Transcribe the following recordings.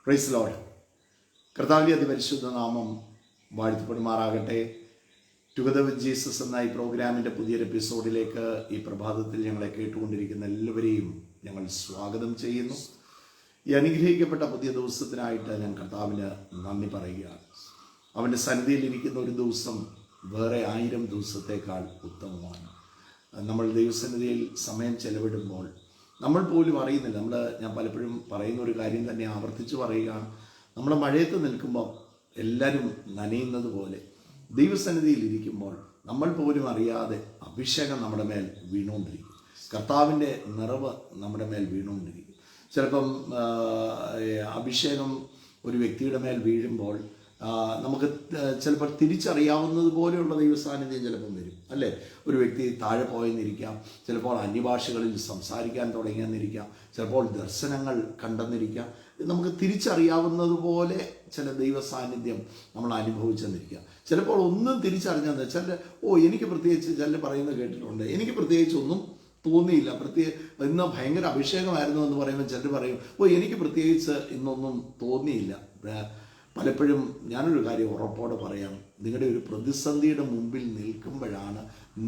Praise Lord. കർത്താവിന്റെ അതിപരിശുദ്ധ നാമം വാഴ്ത്തപ്പെടുമാറാകട്ടെ. ടുഗദർ വിത്ത് ജീസസ് എന്ന ഈ പ്രോഗ്രാമിൻ്റെ പുതിയൊരു എപ്പിസോഡിലേക്ക് ഈ പ്രഭാതത്തിൽ ഞങ്ങളെ കേട്ടുകൊണ്ടിരിക്കുന്ന എല്ലാവരെയും ഞങ്ങൾ സ്വാഗതം ചെയ്യുന്നു. ഈ അനുഗ്രഹിക്കപ്പെട്ട പുതിയ ദിവസത്തിനായിട്ട് ഞാൻ കർത്താവിന് നന്ദി പറയുകയാണ്. അവൻ്റെ സന്നിധിയിലിരിക്കുന്ന ഒരു ദിവസം വേറെ 1000 ദിവസത്തേക്കാൾ ഉത്തമമാണ്. നമ്മൾ ദൈവസന്നിധിയിൽ സമയം ചെലവിടുമ്പോൾ നമ്മൾ പോലും അറിയുന്നില്ല. ഞാൻ പലപ്പോഴും പറയുന്ന ഒരു കാര്യം തന്നെ ആവർത്തിച്ച് പറയുകയാണ്. നമ്മൾ മഴയത്ത് നിൽക്കുമ്പോൾ എല്ലാവരും നനയുന്നത് പോലെ ദൈവസന്നിധിയിൽ ഇരിക്കുമ്പോൾ നമ്മൾ പോലും അറിയാതെ അഭിഷേകം നമ്മുടെ മേൽ വീണുകൊണ്ടിരിക്കും. കർത്താവിൻ്റെ നിറവ് നമ്മുടെ മേൽ വീണുകൊണ്ടിരിക്കും. ചിലപ്പം അഭിഷേകം ഒരു വ്യക്തിയുടെ മേൽ വീഴുമ്പോൾ നമുക്ക് ചിലപ്പോൾ തിരിച്ചറിയാവുന്നത് പോലെയുള്ള ദൈവസാന്നിധ്യം ചിലപ്പം വരും, അല്ലേ? ഒരു വ്യക്തി താഴെ പോയെന്നിരിക്കാം, ചിലപ്പോൾ അന്യഭാഷകളിൽ സംസാരിക്കാൻ തുടങ്ങിയെന്നിരിക്കാം, ചിലപ്പോൾ ദർശനങ്ങൾ കണ്ടെന്നിരിക്കാം. നമുക്ക് തിരിച്ചറിയാവുന്നത് പോലെ ചില ദൈവസാന്നിധ്യം നമ്മൾ അനുഭവിച്ചെന്നിരിക്കാം. ചിലപ്പോൾ ഒന്നും തിരിച്ചറിഞ്ഞെന്ന് വെച്ചാൽ എനിക്ക് പ്രത്യേകിച്ച് ചില പറയുന്നത് കേട്ടിട്ടുണ്ട്, എനിക്ക് പ്രത്യേകിച്ച് ഒന്നും തോന്നിയില്ല, ഇന്ന് ഭയങ്കര അഭിഷേകമായിരുന്നു എന്ന് പറയുമ്പോൾ ചിലർ പറയും എനിക്ക് പ്രത്യേകിച്ച് ഇന്നൊന്നും തോന്നിയില്ല. പലപ്പോഴും ഞാനൊരു കാര്യം ഉറപ്പോടെ പറയാം, നിങ്ങളുടെ ഒരു പ്രതിസന്ധിയുടെ മുമ്പിൽ നിൽക്കുമ്പോഴാണ്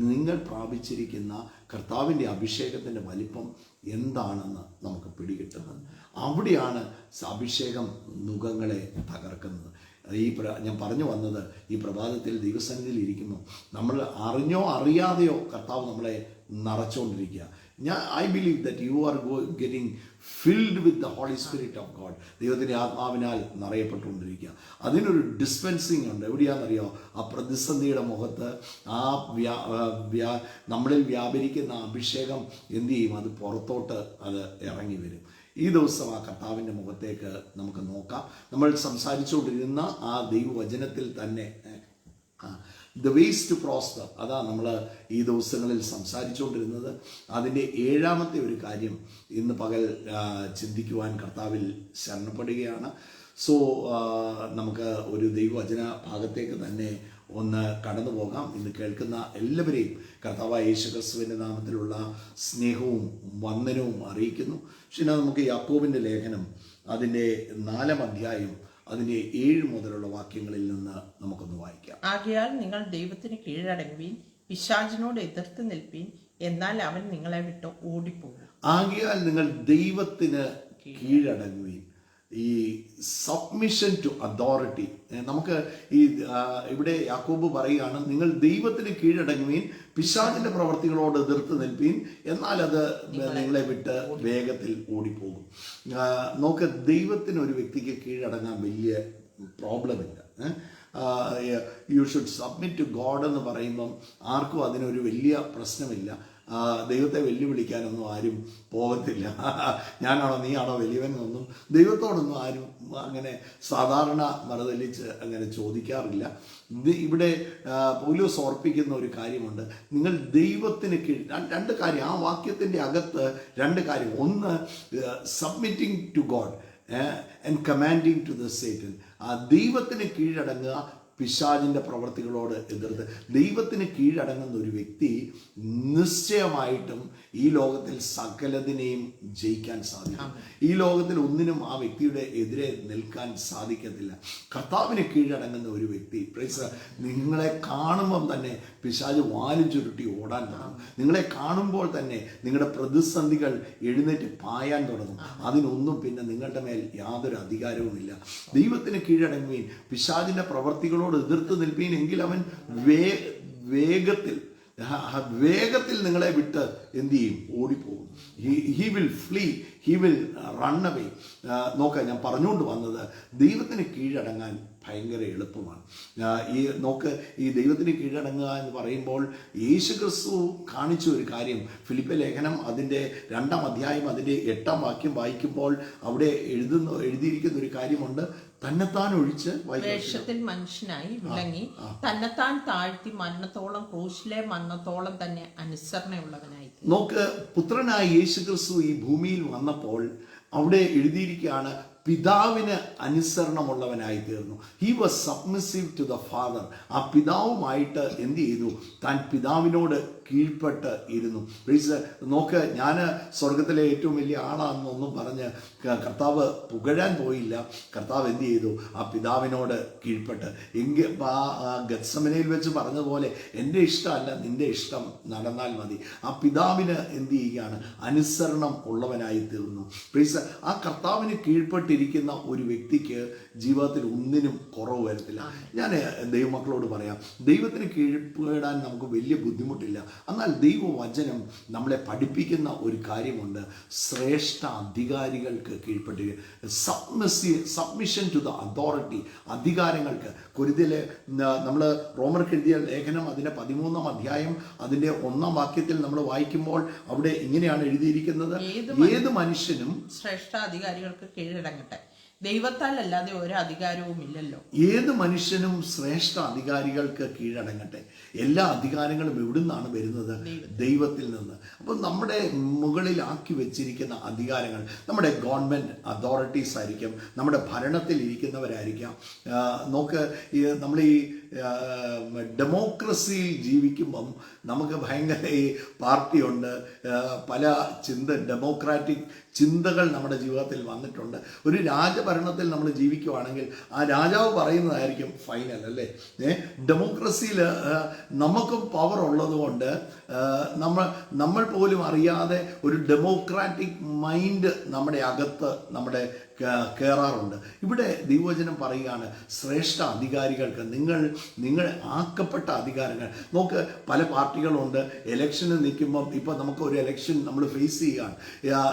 നിങ്ങൾ പ്രാപിച്ചിരിക്കുന്ന കർത്താവിൻ്റെ അഭിഷേകത്തിൻ്റെ വലിപ്പം എന്താണെന്ന് നമുക്ക് പിടികിട്ടുന്നത്. അവിടെയാണ് അഭിഷേകം നുകങ്ങളെ തകർക്കുന്നത്. ഞാൻ പറഞ്ഞു വന്നത്, ഈ പ്രഭാതത്തിൽ ദൈവസന്നിധിയിൽ ഇരിക്കുന്നു, നമ്മൾ അറിഞ്ഞോ അറിയാതെയോ കർത്താവ് നമ്മളെ നിറച്ചുകൊണ്ടിരിക്കുക. I believe that you are getting filled with the Holy Spirit of God. ദൈവത്തിൻ്റെ ആത്മാവിനാൽ നിറയപ്പെട്ടുകൊണ്ടിരിക്കുക. അതിനൊരു ഡിസ്പെൻസിങ് ഉണ്ട്. എവിടെയാണെന്നറിയോ? ആ പ്രതിസന്ധിയുടെ മുഖത്ത് നമ്മളിൽ വ്യാപരിക്കുന്ന അഭിഷേകം എന്തു ചെയ്യും? അത് പുറത്തോട്ട് അത് ഇറങ്ങി വരും. ഈ ദിവസം ആ കർത്താവിൻ്റെ മുഖത്തേക്ക് നമുക്ക് നോക്കാം. നമ്മൾ സംസാരിച്ചുകൊണ്ടിരുന്ന ആ ദൈവവചനത്തിൽ തന്നെ ദ വേസ് ടു പ്രോസ്പർ, അതാ നമ്മൾ ഈ ദിവസങ്ങളിൽ സംസാരിച്ചുകൊണ്ടിരുന്നത്. അതിൻ്റെ 7ാമത്തെ ഒരു കാര്യം ഇന്ന് പകൽ ചിന്തിക്കുവാൻ കർത്താവിൽ ശരണപ്പെടുകയാണ്. സോ നമുക്ക് ഒരു ദൈവവചന ഭാഗത്തേക്ക് തന്നെ ഒന്ന് കടന്നു പോകാം. ഇന്ന് കേൾക്കുന്ന എല്ലാവരെയും കർത്താവായ യേശുക്രിസ്തുവിൻ്റെ നാമത്തിലുള്ള സ്നേഹവും വന്ദനവും അറിയിക്കുന്നു. പക്ഷേ നമുക്ക് യാക്കോബിൻ്റെ ലേഖനം അതിൻ്റെ 4ാം അധ്യായം അതിൻ്റെ 7 മുതലുള്ള വാക്യങ്ങളിൽ നിന്ന് നമുക്കൊന്ന് വായിക്കാം. ആകയാൽ നിങ്ങൾ ദൈവത്തിന് കീഴടങ്ങുവീൻ, പിശാചിനോട് എതിർത്ത് നിൽപ്പീൻ, എന്നാൽ അവൻ നിങ്ങളെ വിട്ട് ഓടിപ്പോകും. ആകയാൽ നിങ്ങൾ ദൈവത്തിന് കീഴടങ്ങുവീൻ. ഈ സബ്മിഷൻ ടു അതോറിറ്റി, നമുക്ക് ഇവിടെ യാക്കോബ് പറയുകയാണ്, നിങ്ങൾ ദൈവത്തിന് കീഴടങ്ങുവീൻ, പിശാചിന്റെ പ്രവർത്തികളോട് എതിർത്ത് നിൽപ്പീൻ, എന്നാൽ അത് നിങ്ങളെ വിട്ട് വേഗത്തിൽ ഓടിപ്പോകും. നോക്ക്, ദൈവത്തിന് ഒരു വ്യക്തിക്ക് കീഴടങ്ങാൻ വലിയ പ്രോബ്ലം ഇല്ല. You should submit to God എന്ന് പറയുമ്പം ആർക്കും അതിനൊരു വലിയ പ്രശ്നമില്ല. ദൈവത്തെ വെല്ലുവിളിക്കാനൊന്നും ആരും പോകത്തില്ല. ഞാനാണോ നീയാണോ വലിയവനെന്നൊന്നും ദൈവത്തോടൊന്നും ആരും അങ്ങനെ സാധാരണ മറുതലിച്ച് അങ്ങനെ ചോദിക്കാറില്ല. ഇവിടെ പൗലോസ് ഓർപ്പിക്കുന്ന ഒരു കാര്യമുണ്ട്, നിങ്ങൾ ദൈവത്തിന് കീഴ്. 2 കാര്യം ആ വാക്യത്തിൻ്റെ അകത്ത്, 2 കാര്യം. ഒന്ന്, submitting to God and commanding to the Satan. ആ ദൈവത്തിന് കീഴടങ്ങുക, പിശാചിൻ്റെ പ്രവർത്തികളോട് എതിർത്ത്. ദൈവത്തിന് കീഴടങ്ങുന്ന ഒരു വ്യക്തി നിശ്ചയമായിട്ടും ഈ ലോകത്തിൽ സകലതിനെയും ജയിക്കാൻ സാധിക്കും. ഈ ലോകത്തിൽ ഒന്നിനും ആ വ്യക്തിയുടെ എതിരെ നിൽക്കാൻ സാധിക്കത്തില്ല. കർത്താവിന് കീഴടങ്ങുന്ന ഒരു വ്യക്തി, നിങ്ങളെ കാണുമ്പം തന്നെ പിശാച് വാലും ചുരുട്ടി ഓടാൻ തുടങ്ങും. നിങ്ങളെ കാണുമ്പോൾ തന്നെ നിങ്ങളുടെ പ്രതിസന്ധികൾ എഴുന്നേറ്റ് പായാൻ തുടങ്ങും. അതിനൊന്നും പിന്നെ നിങ്ങളുടെ മേൽ യാതൊരു അധികാരവുമില്ല. ദൈവത്തിന് കീഴടങ്ങുകയും പിശാചിൻ്റെ പ്രവർത്തികളോട് എതിർത്ത് നിൽപ്പീൻ, എങ്കിൽ അവൻ വേഗത്തിൽ നിങ്ങളെ വിട്ട് എന്ത് ചെയ്യും? ഓടിപ്പോകും. He will flee, he will run away. നോക്കാം, ഞാൻ പറഞ്ഞുകൊണ്ട് വന്നത് ദൈവത്തിന് കീഴടങ്ങാൻ ഭയങ്കര എളുപ്പമാണ്. ഈ ദൈവത്തിന് കീഴടങ്ങുക എന്ന് പറയുമ്പോൾ യേശുക്രിസ്തു കാണിച്ച ഒരു കാര്യം, ഫിലിപ്പി ലേഖനം അതിൻ്റെ 2ാം അധ്യായം അതിൻ്റെ 8ാം വാക്യം വായിക്കുമ്പോൾ അവിടെ എഴുതിയിരിക്കുന്ന ഒരു കാര്യമുണ്ട്, തന്നെത്താൻ ഒഴിച്ച് വേഷത്തിൽ മനുഷ്യനായി വിളങ്ങി തന്നെത്താൻ താഴ്ത്തി മരണത്തോളം, ക്രൂശിലെ മരണത്തോളം തന്നെ അനുസരണയുള്ളവനായി. നോക്ക്, പുത്രനായ യേശുക്രിസ്തു ഈ ഭൂമിയിൽ വന്നപ്പോൾ അവിടെ എഴുതിയിരിക്കുകയാണ്, പിതാവിന് അനുസരണമുള്ളവനായി തീർന്നു. He was submissive to the father. ആ പിതാവുമായിട്ട് എന്ത് ചെയ്തു? താൻ പിതാവിനോട് കീഴ്പ്പെട്ട് ഇരുന്നു. പ്ലീസ് നോക്ക്, ഞാൻ സ്വർഗത്തിലെ ഏറ്റവും വലിയ ആളാണെന്നൊന്നും പറഞ്ഞ് കർത്താവ് പുകഴാൻ പോയില്ല. കർത്താവ് എന്ത് ചെയ്തു? ആ പിതാവിനോട് കീഴ്പ്പെട്ട്. ഗത്സമനയിൽ വെച്ച് പറഞ്ഞതുപോലെ എൻ്റെ ഇഷ്ടമല്ല, നിന്റെ ഇഷ്ടം നടന്നാൽ മതി. ആ പിതാവിന് എന്ത് ചെയ്യുകയാണ്? അനുസരണം ഉള്ളവനായി തീർന്നു. പ്ലീസ് ആ കർത്താവിന് കീഴ്പ്പെട്ടിരിക്കുന്ന ഒരു വ്യക്തിക്ക് ജീവിതത്തിൽ ഒന്നിനും കുറവ് വരത്തില്ല. ഞാൻ ദൈവമക്കളോട് പറയാം, ദൈവത്തിന് കീഴ്പ്പെടാൻ നമുക്ക് വലിയ ബുദ്ധിമുട്ടില്ല. എന്നാൽ ദൈവവചനം നമ്മളെ പഠിപ്പിക്കുന്ന ഒരു കാര്യമുണ്ട്. ശ്രേഷ്ഠ അധികാരികൾക്ക് കീഴ്പ്പെട്ട് സബ്മിഷൻ ടു ദ അതോറിറ്റി. അധികാരങ്ങൾക്ക് കൊരിന്ത്യയിലെ നമ്മൾ റോമർക്ക് എഴുതിയ ലേഖനം അതിൻ്റെ 13-ാം അധ്യായം അതിൻ്റെ 1-ാം വാക്യത്തിൽ നമ്മൾ വായിക്കുമ്പോൾ അവിടെ ഇങ്ങനെയാണ് എഴുതിയിരിക്കുന്നത്: ഏത് മനുഷ്യനും ശ്രേഷ്ഠ അധികാരികൾക്ക് കീഴടങ്ങട്ടെ, ദൈവത്താൽ അല്ലാതെ ഒരു അധികാരവും ഇല്ലല്ലോ. ഏത് മനുഷ്യനും ശ്രേഷ്ഠ അധികാരികൾക്ക് കീഴടങ്ങട്ടെ. എല്ലാ അധികാരങ്ങളും എവിടുന്നാണ് വരുന്നത്? ദൈവത്തിൽ നിന്ന്. അപ്പം നമ്മുടെ മുകളിലാക്കി വെച്ചിരിക്കുന്ന അധികാരങ്ങൾ നമ്മുടെ ഗവൺമെൻറ് അതോറിറ്റീസ് ആയിരിക്കും, നമ്മുടെ ഭരണത്തിൽ ഇരിക്കുന്നവരായിരിക്കാം. നോക്ക്, നമ്മൾ ഈ ഡെമോക്രസിയിൽ ജീവിക്കുമ്പം നമുക്ക് ഭയങ്കര ഈ പാർട്ടിയുണ്ട്, പല ഡെമോക്രാറ്റിക് ചിന്തകൾ നമ്മുടെ ജീവിതത്തിൽ വന്നിട്ടുണ്ട്. ഒരു രാജഭരണത്തിൽ നമ്മൾ ജീവിക്കുവാണെങ്കിൽ ആ രാജാവ് പറയുന്നതായിരിക്കും ഫൈനൽ, അല്ലേ? ഡെമോക്രസിയിൽ നമുക്കും പവർ ഉള്ളത് കൊണ്ട് നമ്മൾ പോലും അറിയാതെ ഒരു ഡെമോക്രാറ്റിക് മൈൻഡ് നമ്മുടെ അകത്ത് കയറാറുണ്ട്. ഇവിടെ ദൈവവചനം പറയുകയാണ്, ശ്രേഷ്ഠ അധികാരികൾക്ക് നിങ്ങൾ ആക്കപ്പെട്ട അധികാരങ്ങൾ. നോക്ക്, പല പാർട്ടികളുണ്ട്. ഇലക്ഷന് നിൽക്കുമ്പം ഇപ്പം നമുക്ക് ഒരു ഇലക്ഷൻ നമ്മൾ ഫേസ് ചെയ്യുകയാണ്.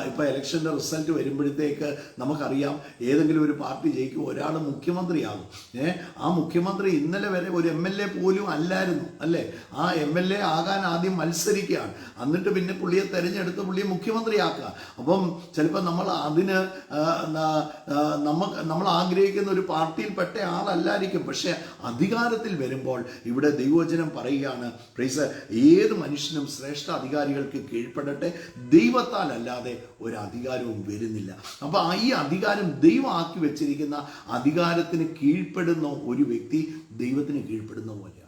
ഇപ്പം ഇലക്ഷൻ്റെ റിസൾട്ട് വരുമ്പോഴത്തേക്ക് നമുക്കറിയാം ഏതെങ്കിലും ഒരു പാർട്ടി ജയിക്കും, ഒരാൾ മുഖ്യമന്ത്രിയാകും. ആ മുഖ്യമന്ത്രി ഇന്നലെ വരെ ഒരു MLA പോലും അല്ലായിരുന്നു, അല്ലേ? ആ MLA ആകാൻ ആദ്യം മത്സരിക്കുകയാണ്, എന്നിട്ട് പിന്നെ പുള്ളിയെ തെരഞ്ഞെടുത്ത് പുള്ളിയെ മുഖ്യമന്ത്രിയാക്കുക. അപ്പം ചിലപ്പോൾ നമ്മൾ ആഗ്രഹിക്കുന്ന ഒരു പാർട്ടിയിൽപ്പെട്ട ആളല്ലായിരിക്കും. പക്ഷെ അധികാരത്തിൽ വരുമ്പോൾ ഇവിടെ ദൈവവചനം പറയുകയാണ്, പ്രൈസ്, ഏത് മനുഷ്യനും ശ്രേഷ്ഠ അധികാരികൾക്ക് കീഴ്പ്പെടട്ടെ, ദൈവത്താൽ അല്ലാതെ ഒരു അധികാരവും വരുന്നില്ല. അപ്പൊ ഈ അധികാരം ദൈവം ആക്കി വെച്ചിരിക്കുന്ന അധികാരത്തിന് കീഴ്പ്പെടുന്ന ഒരു വ്യക്തി ദൈവത്തിന് കീഴ്പ്പെടുന്ന പോലെയാണ്.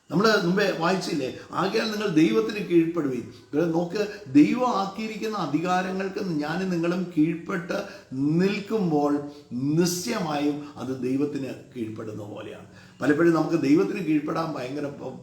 നമ്മൾ മുമ്പേ വായിച്ചില്ലേ, ആകയാൽ നിങ്ങൾ ദൈവത്തിന് കീഴ്പ്പെടുകയും. നോക്ക്, ദൈവം ആക്കിയിരിക്കുന്ന അധികാരങ്ങൾക്ക് ഞാനും നിങ്ങളും കീഴ്പ്പെട്ട് നിൽക്കുമ്പോൾ നിശ്ചയമായും അത് ദൈവത്തിന് കീഴ്പ്പെടുന്ന പോലെയാണ്. പലപ്പോഴും നമുക്ക് ദൈവത്തിന് കീഴ്പ്പെടാൻ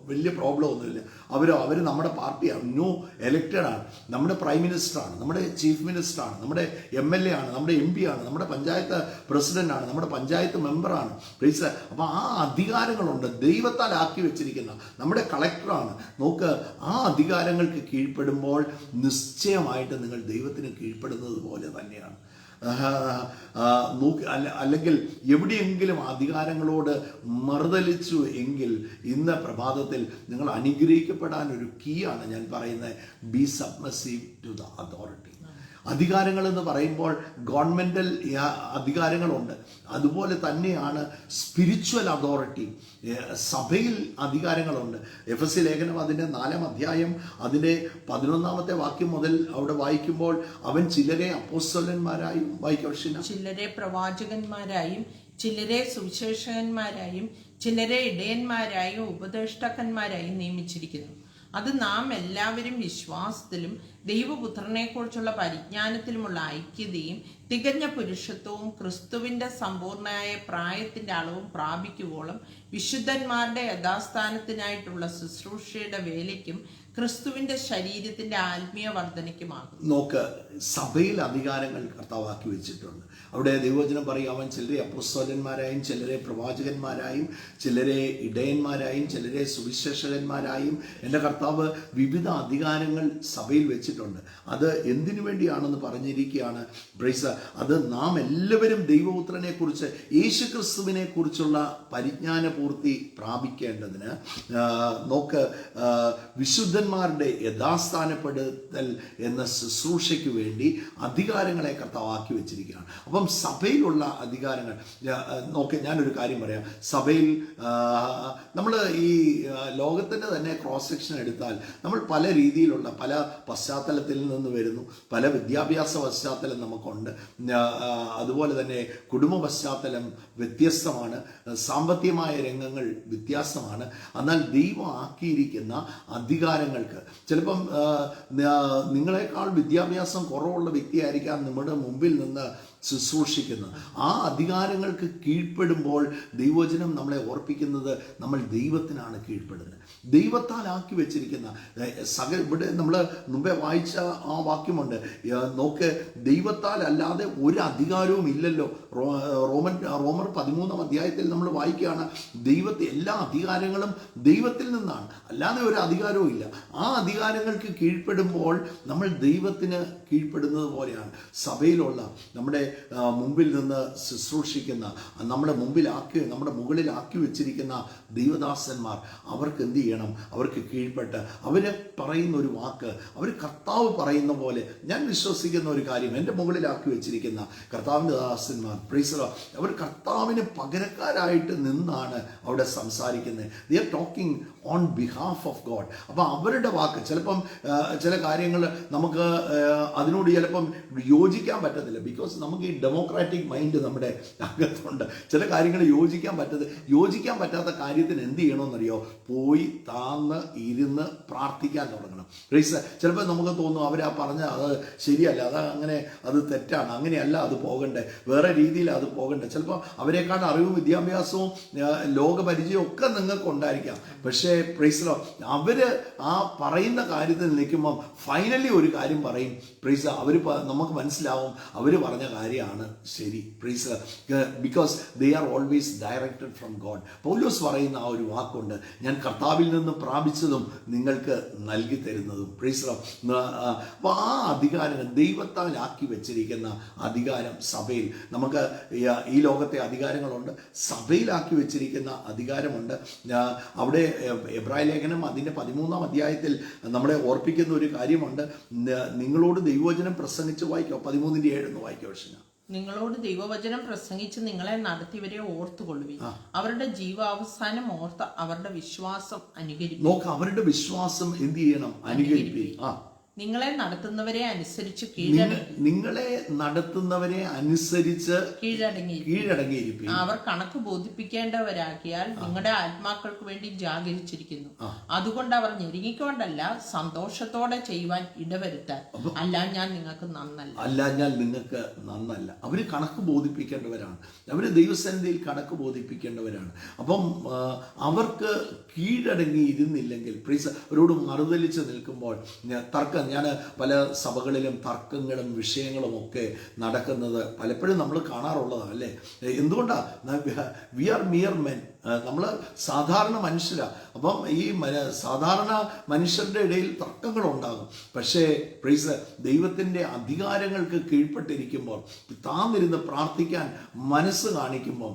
വലിയ പ്രോബ്ലം ഒന്നുമില്ല. അവർ നമ്മുടെ പാർട്ടിയാണ്, എലക്റ്റഡ് ആണ്, നമ്മുടെ പ്രൈം മിനിസ്റ്ററാണ്, നമ്മുടെ ചീഫ് മിനിസ്റ്ററാണ്, നമ്മുടെ MLA ആണ്, നമ്മുടെ MP ആണ്, നമ്മുടെ പഞ്ചായത്ത് പ്രസിഡന്റാണ്, നമ്മുടെ പഞ്ചായത്ത് മെമ്പറാണ്. പ്ലീസ്, അപ്പോൾ ആ അധികാരങ്ങളുണ്ട്, ദൈവത്താൽ ആക്കി വെച്ചിരിക്കുന്ന നമ്മുടെ കളക്ടറാണ്. നോക്ക്, ആ അധികാരങ്ങൾക്ക് കീഴ്പ്പെടുമ്പോൾ നിശ്ചയമായിട്ട് നിങ്ങൾ ദൈവത്തിന് കീഴ്പ്പെടുന്നത് പോലെ തന്നെയാണ്. അല്ലെങ്കിൽ എവിടെയെങ്കിലും അധികാരങ്ങളോട് മറുതലിച്ചു എങ്കിൽ ഇന്ന് പ്രഭാതത്തിൽ നിങ്ങൾ അനുഗ്രഹിക്കപ്പെടാൻ ഒരു കീയാണ് ഞാൻ പറയുന്നത്: be submissive to the authority. അധികാരങ്ങൾ എന്ന് പറയുമ്പോൾ ഗവൺമെന്റൽ അധികാരങ്ങളുണ്ട്, അതുപോലെ തന്നെയാണ് സ്പിരിച്വൽ അതോറിറ്റി. സഭയിൽ അധികാരങ്ങളുണ്ട്. എഫെസ്യ ലേഖനം അതിൻ്റെ 4-ാം അധ്യായം അതിൻ്റെ 11-ാമത്തെ വാക്യം മുതൽ അവിടെ വായിക്കുമ്പോൾ അവൻ ചിലരെ അപ്പോസ്തലന്മാരായും, ചിലരെ പ്രവാചകന്മാരായും, ചിലരെ സുവിശേഷകന്മാരായും, ചിലരെ ഇടയന്മാരായും ഉപദേഷ്ടാക്കന്മാരായും നിയമിച്ചിരിക്കുന്നു. അത് നാം എല്ലാവരും വിശ്വാസത്തിലും ദൈവപുത്രനെക്കുറിച്ചുള്ള പരിജ്ഞാനത്തിലുമുള്ള ഐക്യതയും തികഞ്ഞ പുരുഷത്വവും ക്രിസ്തുവിൻ്റെ സമ്പൂർണ്ണമായ പ്രായത്തിൻ്റെ അളവും പ്രാപിക്കുവോളം വിശുദ്ധന്മാരുടെ യഥാസ്ഥാനത്തിനായിട്ടുള്ള ശുശ്രൂഷയുടെ വേലയ്ക്കും ക്രിസ്തുവിൻ്റെ ശരീരത്തിൻ്റെ ആത്മീയ വർധനയ്ക്കുമാകും. നോക്ക്, സഭയിൽ അധികാരങ്ങൾ കർത്താവാക്കി വെച്ചിട്ടുണ്ട്. അവിടെ ദൈവവചനം പറയും, അവൻ ചിലരെ അപ്പോസ്തലന്മാരായും, ചിലരെ പ്രവാചകന്മാരായും, ചിലരെ ഇടയന്മാരായും, ചിലരെ സുവിശേഷകന്മാരായും. എൻ്റെ കർത്താവ് വിവിധ അധികാരങ്ങൾ സഭയിൽ വെച്ചിട്ടുണ്ട്. അത് എന്തിനു വേണ്ടിയാണെന്ന് പറഞ്ഞിരിക്കുകയാണ്. ബ്രൈസ്, അത് നാം എല്ലാവരും ദൈവപുത്രനെ കുറിച്ച്, യേശുക്രിസ്തുവിനെ കുറിച്ചുള്ള പരിജ്ഞാന പൂർത്തി പ്രാപിക്കേണ്ടതിന്. നോക്ക്, വിശുദ്ധന്മാർ ദൂതന്മാരുടെ യഥാസ്ഥാനപ്പെടുത്തൽ എന്ന ശുശ്രൂഷയ്ക്ക് വേണ്ടി അധികാരങ്ങളെ കർത്താവാക്കി വെച്ചിരിക്കുകയാണ്. അപ്പം സഭയിലുള്ള അധികാരങ്ങൾ നോക്കെ, ഞാനൊരു കാര്യം പറയാം. സഭയിൽ നമ്മൾ ഈ ലോകത്തിൻ്റെ തന്നെ ക്രോസ് സെക്ഷൻ എടുത്താൽ നമ്മൾ പല രീതിയിലുള്ള പല പശ്ചാത്തലത്തിൽ നിന്ന് വരുന്നു. പല വിദ്യാഭ്യാസ പശ്ചാത്തലം നമുക്കുണ്ട്. അതുപോലെ തന്നെ കുടുംബ പശ്ചാത്തലം വ്യത്യസ്തമാണ്. സാമ്പത്തികമായ രംഗങ്ങൾ വ്യത്യാസമാണ്. എന്നാൽ ദൈവം ആക്കിയിരിക്കുന്ന അധികാരങ്ങൾക്ക് ചിലപ്പം നിങ്ങളെക്കാൾ വിദ്യാഭ്യാസം കുറവുള്ള വ്യക്തിയായിരിക്കാം നമ്മുടെ മുമ്പിൽ നിന്ന് ശുശ്രൂഷിക്കുന്നത്. ആ അധികാരങ്ങൾക്ക് കീഴ്പ്പെടുമ്പോൾ ദൈവവചനം നമ്മളെ ഓർപ്പിക്കുന്നത് നമ്മൾ ദൈവത്തിനാണ് കീഴ്പ്പെടുന്നത്. ദൈവത്താൽ ആക്കി വെച്ചിരിക്കുന്ന ഇവിടെ നമ്മൾ മുമ്പേ വായിച്ച ആ വാക്യമുണ്ട്, നോക്ക്, ദൈവത്താൽ അല്ലാതെ ഒരു അധികാരവും ഇല്ലല്ലോ. റോമർ 13 അധ്യായത്തിൽ നമ്മൾ വായിക്കുകയാണ്, എല്ലാ അധികാരങ്ങളും ദൈവത്തിൽ നിന്നാണ്, അല്ലാതെ ഒരു അധികാരവും ഇല്ല. ആ അധികാരങ്ങൾക്ക് കീഴ്പ്പെടുമ്പോൾ നമ്മൾ ദൈവത്തിന് കീഴ്പ്പെടുന്നത് പോലെയാണ് സഭയിലുള്ള നമ്മുടെ മുമ്പിൽ നിന്ന് ശുശ്രൂഷിക്കുന്ന, നമ്മുടെ മുകളിലാക്കി വെച്ചിരിക്കുന്ന ദൈവദാസന്മാർ. അവർക്ക് എന്ത് ചെയ്യണം? അവർക്ക് കീഴ്പ്പെട്ട് അവർ പറയുന്ന ഒരു വാക്ക്, അവർ കർത്താവ് പറയുന്ന പോലെ. ഞാൻ വിശ്വസിക്കുന്ന ഒരു കാര്യം, എൻ്റെ മുകളിലാക്കി വെച്ചിരിക്കുന്ന കർത്താവിൻ്റെ ദാസന്മാർ, അവർ കർത്താവിന് പകരക്കാരായിട്ട് നിന്നാണ് അവിടെ സംസാരിക്കുന്നത്. They are talking on behalf of God. അപ്പം അവരുടെ വാക്ക് ചിലപ്പം ചില കാര്യങ്ങൾ നമുക്ക് അതിനോട് ചിലപ്പം യോജിക്കാൻ പറ്റത്തില്ല. ബിക്കോസ് നമുക്ക് ഈ ഡെമോക്രാറ്റിക് മൈൻഡ് നമ്മുടെ അകത്തുണ്ട്. ചില കാര്യങ്ങൾ യോജിക്കാൻ പറ്റാത്ത കാര്യത്തിന് എന്ത് ചെയ്യണമെന്നറിയോ? പോയി താന്ന് ഇരുന്ന് പ്രാർത്ഥിക്കാൻ തുടങ്ങണം. ചിലപ്പോൾ നമുക്ക് തോന്നും അവരാ പറഞ്ഞ അത് ശരിയല്ല, അത് തെറ്റാണ്, അങ്ങനെയല്ല അത് പോകണ്ടേ, വേറെ രീതിയിൽ അത് പോകണ്ടേ. ചിലപ്പോൾ അവരെക്കാൾ അറിവും വിദ്യാഭ്യാസവും ലോകപരിചയവും ഒക്കെ നിങ്ങൾക്ക് ഉണ്ടായിരിക്കാം. പക്ഷേ അവർ ആ പറയുന്ന കാര്യത്തിൽ നിൽക്കുമ്പം ഫൈനലി ഒരു കാര്യം പറയും. നമുക്ക് മനസ്സിലാവും അവർ പറഞ്ഞ കാര്യമാണ് ശരി. Because they are always directed from God. Paulose പറയുന്ന ആ ഒരു വാക്കുണ്ട്, ഞാൻ കർത്താവിൽ നിന്ന് പ്രാപിച്ചതും നിങ്ങൾക്ക് നൽകി തരുന്നതും. അപ്പോൾ ആ അധികാരങ്ങൾ ദൈവത്താൽ ആക്കി വെച്ചിരിക്കുന്ന അധികാരം സഭയിൽ, നമുക്ക് ഈ ലോകത്തെ അധികാരങ്ങളുണ്ട്, സഭയിലാക്കി വെച്ചിരിക്കുന്ന അധികാരമുണ്ട്. അവിടെ എബ്രായ ലേഖനം അതിൻ്റെ 13 അധ്യായത്തിൽ നമ്മളെ ഓർപ്പിക്കുന്ന ഒരു കാര്യമുണ്ട്. നിങ്ങളോട് ദൈവവചനം പ്രസംഗിച്ച് വായിക്കോ, 13:7 വായിക്കോ. നിങ്ങളോട് ദൈവവചനം പ്രസംഗിച്ച് നിങ്ങളെ നടത്തിയവരെ ഓർത്തുകൊള്ളുവിൻ. അവരുടെ ജീവാവസാനം ഓർത്ത് അവരുടെ വിശ്വാസം അനുകരിക്കും. നോക്ക്, അവരുടെ വിശ്വാസം എന്ത് ചെയ്യണം? അനുകരിപ്പിൻ. നിങ്ങളെ നടത്തുന്നവരെ അനുസരിച്ച് കീഴടങ്ങിയിരിക്കും. അവർ കണക്ക് ബോധിപ്പിക്കേണ്ടവരാക്കിയാൽ നിങ്ങളുടെ ആത്മാക്കൾക്ക് വേണ്ടി ജാഗരിച്ചിരിക്കുന്നു. അതുകൊണ്ട് അവർ ഞെരുങ്ങിക്കൊണ്ടല്ല, സന്തോഷത്തോടെ ചെയ്യുവാൻ ഇടവരുത്താൻ. അല്ലാഞ്ഞാൽ നിങ്ങൾക്ക് നന്നല്ല. അവര് കണക്ക് ബോധിപ്പിക്കേണ്ടവരാണ്. അവര് ദൈവസന്നിധിയിൽ കണക്ക് ബോധിപ്പിക്കേണ്ടവരാണ്. അപ്പം അവർക്ക് കീഴടങ്ങിയിരുന്നില്ലെങ്കിൽ, അവരോട് മറുതലിച്ച് നിൽക്കുമ്പോൾ തർക്കം, ഞാൻ പല സഭകളിലും തർക്കങ്ങളും വിഷയങ്ങളും ഒക്കെ നടക്കുന്നത് പലപ്പോഴും നമ്മൾ കാണാറുള്ളതാണ്, അല്ലേ? എന്തുകൊണ്ടാണ്? വി ആർ മിയർ മെൻ, നമ്മൾ സാധാരണ മനുഷ്യരാണ്. അപ്പം ഈ സാധാരണ മനുഷ്യരുടെ ഇടയിൽ തർക്കങ്ങളുണ്ടാകും. പക്ഷേ ദൈവത്തിൻ്റെ അധികാരങ്ങൾക്ക് കീഴ്പ്പെട്ടിരിക്കുമ്പോൾ, താന്നിരുന്ന് പ്രാർത്ഥിക്കാൻ മനസ്സ് കാണിക്കുമ്പോൾ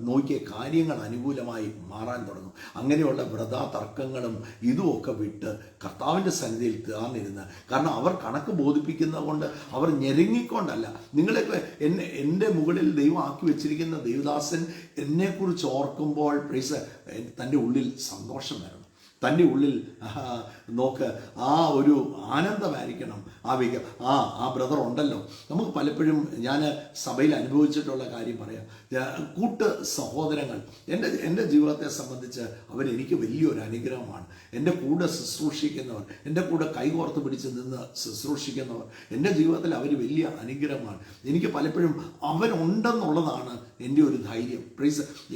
നോക്കിയ കാര്യങ്ങൾ അനുകൂലമായി മാറാൻ തുടങ്ങും. അങ്ങനെയുള്ള വ്രതാ തർക്കങ്ങളും ഇതുമൊക്കെ വിട്ട് കർത്താവിൻ്റെ സന്നിധിയിൽ താന്നിരുന്ന്, കാരണം അവർ കണക്ക് ബോധിപ്പിക്കുന്നത് കൊണ്ട്, അവർ ഞെരുങ്ങിക്കൊണ്ടല്ല. നിങ്ങളൊക്കെ എൻ്റെ മുകളിൽ ദൈവം ആക്കി വെച്ചിരിക്കുന്ന ദേവദാസൻ എന്നെക്കുറിച്ച് ഓർക്കുമ്പോൾ തൻ്റെ ഉള്ളിൽ സന്തോഷം വരണം. തൻ്റെ ഉള്ളിൽ നോക്ക് ആ ഒരു ആനന്ദമായിരിക്കണം. ആ ബ്രദർ ഉണ്ടല്ലോ. നമുക്ക് പലപ്പോഴും ഞാൻ സഭയിൽ അനുഭവിച്ചിട്ടുള്ള കാര്യം പറയാം. കൂട്ട് സഹോദരങ്ങൾ എൻ്റെ ജീവിതത്തെ സംബന്ധിച്ച് അവരെനിക്ക് വലിയൊരു അനുഗ്രഹമാണ്. എൻ്റെ കൂടെ ശുശ്രൂഷിക്കുന്നവർ, എൻ്റെ കൂടെ കൈകോർത്ത് പിടിച്ച് നിന്ന് ശുശ്രൂഷിക്കുന്നവർ എൻ്റെ ജീവിതത്തിൽ അവർ വലിയ അനുഗ്രഹമാണ്. എനിക്ക് പലപ്പോഴും അവരുണ്ടെന്നുള്ളതാണ് എൻ്റെ ഒരു ധൈര്യം.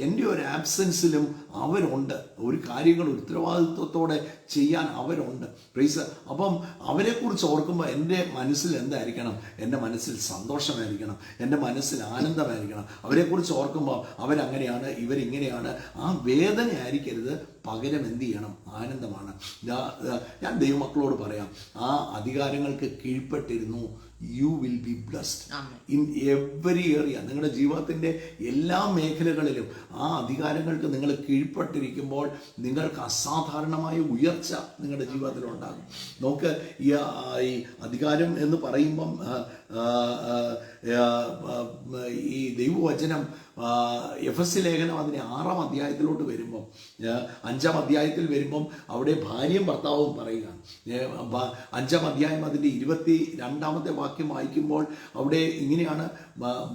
എൻ്റെ ഒരു ആബ്സെൻസിലും അവരുണ്ട്. ഒരു കാര്യങ്ങൾ ഉത്തരവാദിത്വത്തോടെ ചെയ്യാൻ അവരുണ്ട്. അപ്പം അവരെക്കുറിച്ച് ഓർക്കുമ്പോൾ എൻ്റെ മനസ്സിൽ എന്തായിരിക്കണം? എൻ്റെ മനസ്സിൽ സന്തോഷമായിരിക്കണം, എൻ്റെ മനസ്സിൽ ആനന്ദമായിരിക്കണം. അവരെക്കുറിച്ച് ഓർക്കുമ്പോൾ അവരങ്ങനെയാണ്, ഇവരിങ്ങനെയാണ്, ആ വേദന ആയിരിക്കരുത്. പകരം എന്ത് ചെയ്യണം? ആനന്ദമാണ്. ഞാൻ ദൈവമക്കളോട് പറയാം, ആ അധികാരങ്ങൾക്ക് കീഴ്പ്പെട്ടിരുന്നു you will be blessed Amen. in every area. നിങ്ങളുടെ ജീവിതത്തിൻ്റെ എല്ലാ മേഖലകളിലും ആ അധികാരങ്ങൾക്ക് നിങ്ങൾ കീഴ്പ്പെട്ടിരിക്കുമ്പോൾ നിങ്ങൾക്ക് അസാധാരണമായ ഉയർച്ച നിങ്ങളുടെ ജീവിതത്തിൽ ഉണ്ടാകും. നമുക്ക് ഈ അധികാരം എന്ന് പറയുമ്പം ഈ ദൈവവചനം എഫെസ്യ ലേഖനം അതിനെ 6-ാം അധ്യായത്തിലോട്ട് വരുമ്പം 5-ാം അധ്യായത്തിൽ വരുമ്പം അവിടെ ഭാര്യയും ഭർത്താവും പറയുകയാണ്. 5-ാം അധ്യായം അതിൻ്റെ 22-ാമത്തെ വാക്യം വായിക്കുമ്പോൾ അവിടെ ഇങ്ങനെയാണ്,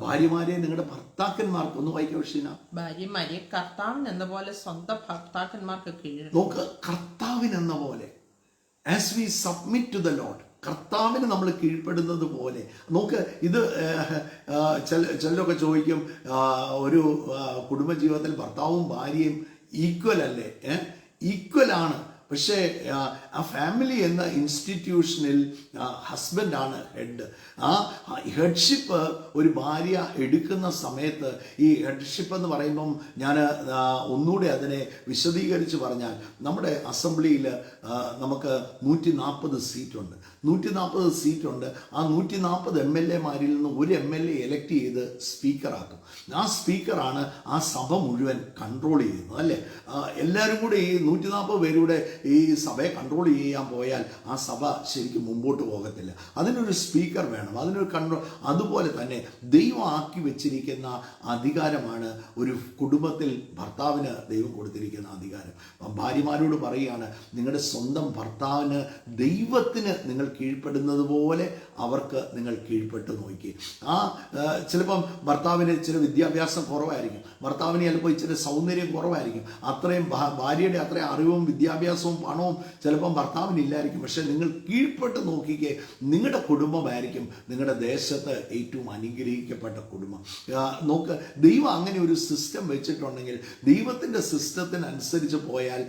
ഭാര്യമാരെ നിങ്ങളുടെ ഭർത്താക്കന്മാർക്ക്, ഒന്ന് വായിക്കാം ഷീന. ഭാര്യമാരെ കർത്താവിനെന്ന പോലെ സ്വന്തം ഭർത്താക്കന്മാർക്ക് കീഴടങ്ങുക. നോക്ക്, കർത്താവിനെന്ന പോലെ, as we submit to the Lord, കർത്താവിന് നമ്മൾ കീഴ്പ്പെടുന്നത് പോലെ. നോക്ക്, ഇത് ചിലരൊക്കെ ചോദിക്കും, ഒരു കുടുംബജീവിതത്തിൽ ഭർത്താവും ഭാര്യയും ഈക്വൽ അല്ലേ? ഈക്വലാണ്. പക്ഷേ ആ ഫാമിലി എന്ന ഇൻസ്റ്റിറ്റ്യൂഷനിൽ ഹസ്ബൻഡാണ് ഹെഡ്. ആ ഹെഡ്ഷിപ്പ് ഒരു ഭാര്യ എടുക്കുന്ന സമയത്ത്, ഈ ഹെഡ്ഷിപ്പ് എന്ന് പറയുമ്പം ഞാൻ ഒന്നുകൂടെ അതിനെ വിശദീകരിച്ച് പറഞ്ഞാൽ, നമ്മുടെ അസംബ്ലിയിൽ നമുക്ക് 140 സീറ്റുണ്ട്. 140 സീറ്റുണ്ട്. ആ 140 MLA-മാരിൽ നിന്ന് ഒരു MLA എലക്ട് ചെയ്ത് സ്പീക്കറാക്കും. ആ സ്പീക്കറാണ് ആ സഭ മുഴുവൻ കൺട്രോൾ ചെയ്യുന്നത്, അല്ലേ? എല്ലാവരും കൂടെ ഈ 140 പേരുടെ ഈ സഭയെ കൺട്രോൾ ചെയ്യാൻ പോയാൽ ആ സഭ ശരിക്കും മുമ്പോട്ട് പോകത്തില്ല. അതിനൊരു സ്പീക്കർ വേണം, അതിനൊരു കൺട്രോൾ. അതുപോലെ തന്നെ ദൈവം ആക്കി വെച്ചിരിക്കുന്ന അധികാരമാണ് ഒരു കുടുംബത്തിൽ ഭർത്താവിന് ദൈവം കൊടുത്തിരിക്കുന്ന അധികാരം. ഭാര്യമാരോട് പറയുകയാണ്, നിങ്ങളുടെ സ്വന്തം ഭർത്താവിന്, ദൈവത്തിന് നിങ്ങൾ കീഴ്പ്പെടുന്നത് പോലെ അവർക്ക് നിങ്ങൾ കീഴ്പ്പെട്ട് നോക്കി. ചിലപ്പം ഭർത്താവിന് ഇച്ചിരി വിദ്യാഭ്യാസം കുറവായിരിക്കും, ഭർത്താവിന് ചിലപ്പോൾ ഇച്ചിരി സൗന്ദര്യം കുറവായിരിക്കും, അത്രയും ഭാര്യയുടെ അത്രയും അറിവും വിദ്യാഭ്യാസവും പണവും ചിലപ്പം ഭർത്താവിനില്ലായിരിക്കും. പക്ഷെ നിങ്ങൾ കീഴ്പ്പെട്ട് നോക്കിക്കേ, നിങ്ങളുടെ കുടുംബമായിരിക്കും നിങ്ങളുടെ ദേശത്ത് ഏറ്റവും അനുഗ്രഹിക്കപ്പെട്ട കുടുംബം. നോക്ക്, ദൈവം അങ്ങനെ ഒരു സിസ്റ്റം വെച്ചിട്ടുണ്ടെങ്കിൽ, ദൈവത്തിൻ്റെ സിസ്റ്റത്തിനനുസരിച്ച് പോയാൽ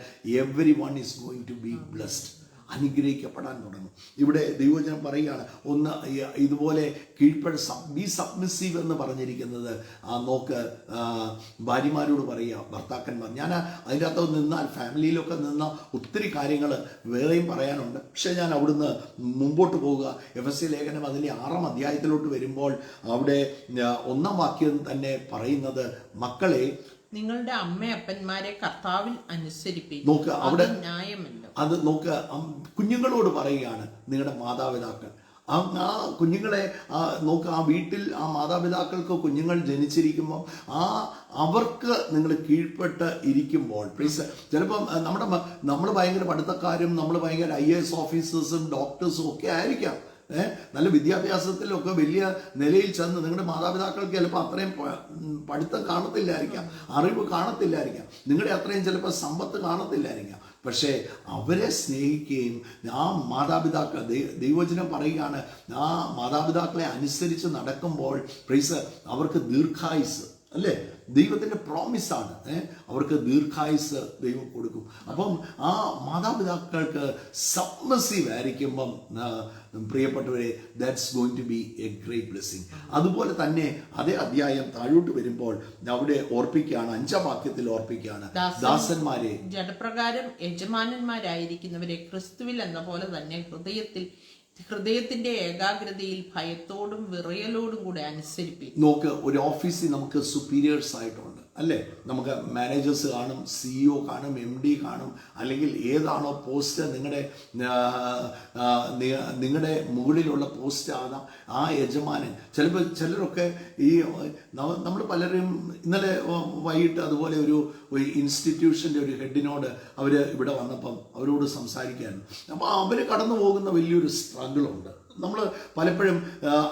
everyone is going to be blessed, അനുഗ്രഹിക്കപ്പെടാൻ തുടങ്ങും. ഇവിടെ ദൈവവചനം പറയുകയാണ്, ഒന്ന് ഇതുപോലെ ബി സബ്മിസീവ് എന്ന് പറഞ്ഞിരിക്കുന്നത്. നോക്ക്, ഭാര്യമാരോട് പറയുക, ഭർത്താക്കന്മാർ. ഞാൻ അതിൻ്റെ അകത്ത് നിന്നാൽ, ഫാമിലിയിലൊക്കെ നിന്ന ഒത്തിരി കാര്യങ്ങൾ വേറെയും പറയാനുണ്ട്. പക്ഷേ ഞാൻ അവിടുന്ന് മുമ്പോട്ട് പോവുക. എഫെസ്യ ലേഖനം അതിൻ്റെ 6-ാം അധ്യായത്തിലോട്ട് വരുമ്പോൾ അവിടെ 1-ാം വാക്യം തന്നെ പറയുന്നത്, മക്കളെ നിങ്ങളുടെ അമ്മയപ്പന്മാരെ കർത്താവിൽ അനുസരിപ്പിക്കും. നോക്ക്, അവിടെ ന്യായമല്ലോ. അത് നോക്ക്, കുഞ്ഞുങ്ങളോട് പറയുകയാണ്, നിങ്ങളുടെ മാതാപിതാക്കൾ, ആ കുഞ്ഞുങ്ങളെ നോക്ക്, ആ വീട്ടിൽ ആ മാതാപിതാക്കൾക്ക് കുഞ്ഞുങ്ങൾ ജനിച്ചിരിക്കുമ്പോൾ അവർക്ക് നിങ്ങൾ കീഴ്പ്പെട്ട് ഇരിക്കുമ്പോൾ, പ്ലീസ്, ചിലപ്പം നമ്മൾ ഭയങ്കര പഠിത്തക്കാരും നമ്മൾ ഭയങ്കര IAS ഓഫീസേഴ്സും ഡോക്ടേഴ്സും ഒക്കെ ആയിരിക്കാം, നല്ല വിദ്യാഭ്യാസത്തിലൊക്കെ വലിയ നിലയിൽ ചെന്ന് നിങ്ങളുടെ മാതാപിതാക്കൾക്ക് ചിലപ്പോൾ അത്രയും പഠിത്തം കാണത്തില്ലായിരിക്കാം, അറിവ് കാണത്തില്ലായിരിക്കാം, നിങ്ങളുടെ അത്രയും ചിലപ്പോൾ സമ്പത്ത് കാണത്തില്ലായിരിക്കാം. പക്ഷേ അവരെ സ്നേഹിക്കുകയും ആ മാതാപിതാക്കൾ, ദൈവവചനം പറയുകയാണ്, ആ മാതാപിതാക്കളെ അനുസരിച്ച് നടക്കുമ്പോൾ പ്രൈസ് അവർക്ക് ദീർഘായുസ്, അല്ലേ? ദൈവത്തിൻ്റെ പ്രോമിസാണ്, അവർക്ക് ദീർഘായുസ് ദൈവം കൊടുക്കും. അപ്പം ആ മാതാപിതാക്കൾക്ക് സബ്മിസീവ് ആയിരിക്കുമ്പം, പ്രിയപ്പെട്ടവരെ, that's going to be a great blessing. അതുപോലെ തന്നെ അതേ അധ്യായം താഴോട്ട് വരുമ്പോൾ അവിടെ ഓർപ്പിക്കുകയാണ്, 5-ാം വാക്യത്തിൽ ഓർപ്പിക്കുകയാണ്, ദാസന്മാരെ ജഡപ്രകാരം യജമാനന്മാരായിരിക്കുന്നവരെ ക്രിസ്തുവിൽ എന്ന പോലെ തന്നെ ഹൃദയത്തിന്റെ ഏകാഗ്രതയിൽ ഭയത്തോടും വിറയലോടും കൂടെ അനുസരിപ്പിക്കും. നോക്ക്, ഒരു ഓഫീസിൽ നമുക്ക് സുപ്പീരിയേഴ്സ് ആയിട്ടുണ്ട്, അല്ലേ? നമുക്ക് മാനേജേഴ്സ് കാണും, CEO കാണും, MD കാണും, അല്ലെങ്കിൽ ഏതാണോ പോസ്റ്റ് നിങ്ങളുടെ മുകളിലുള്ള പോസ്റ്റ് ആകാം ആ യജമാനൻ. ചിലരൊക്കെ ഈ നമ്മൾ പലരും ഇന്നലെ വൈകിട്ട് അതുപോലെ ഒരു ഇൻസ്റ്റിറ്റ്യൂഷൻ്റെ ഒരു ഹെഡിനോട് അവർ ഇവിടെ വന്നപ്പം അവരോട് സംസാരിക്കാനും, അപ്പോൾ അവർ കടന്നു പോകുന്ന വലിയൊരു സ്ട്രഗിളുണ്ട്. നമ്മൾ പലപ്പോഴും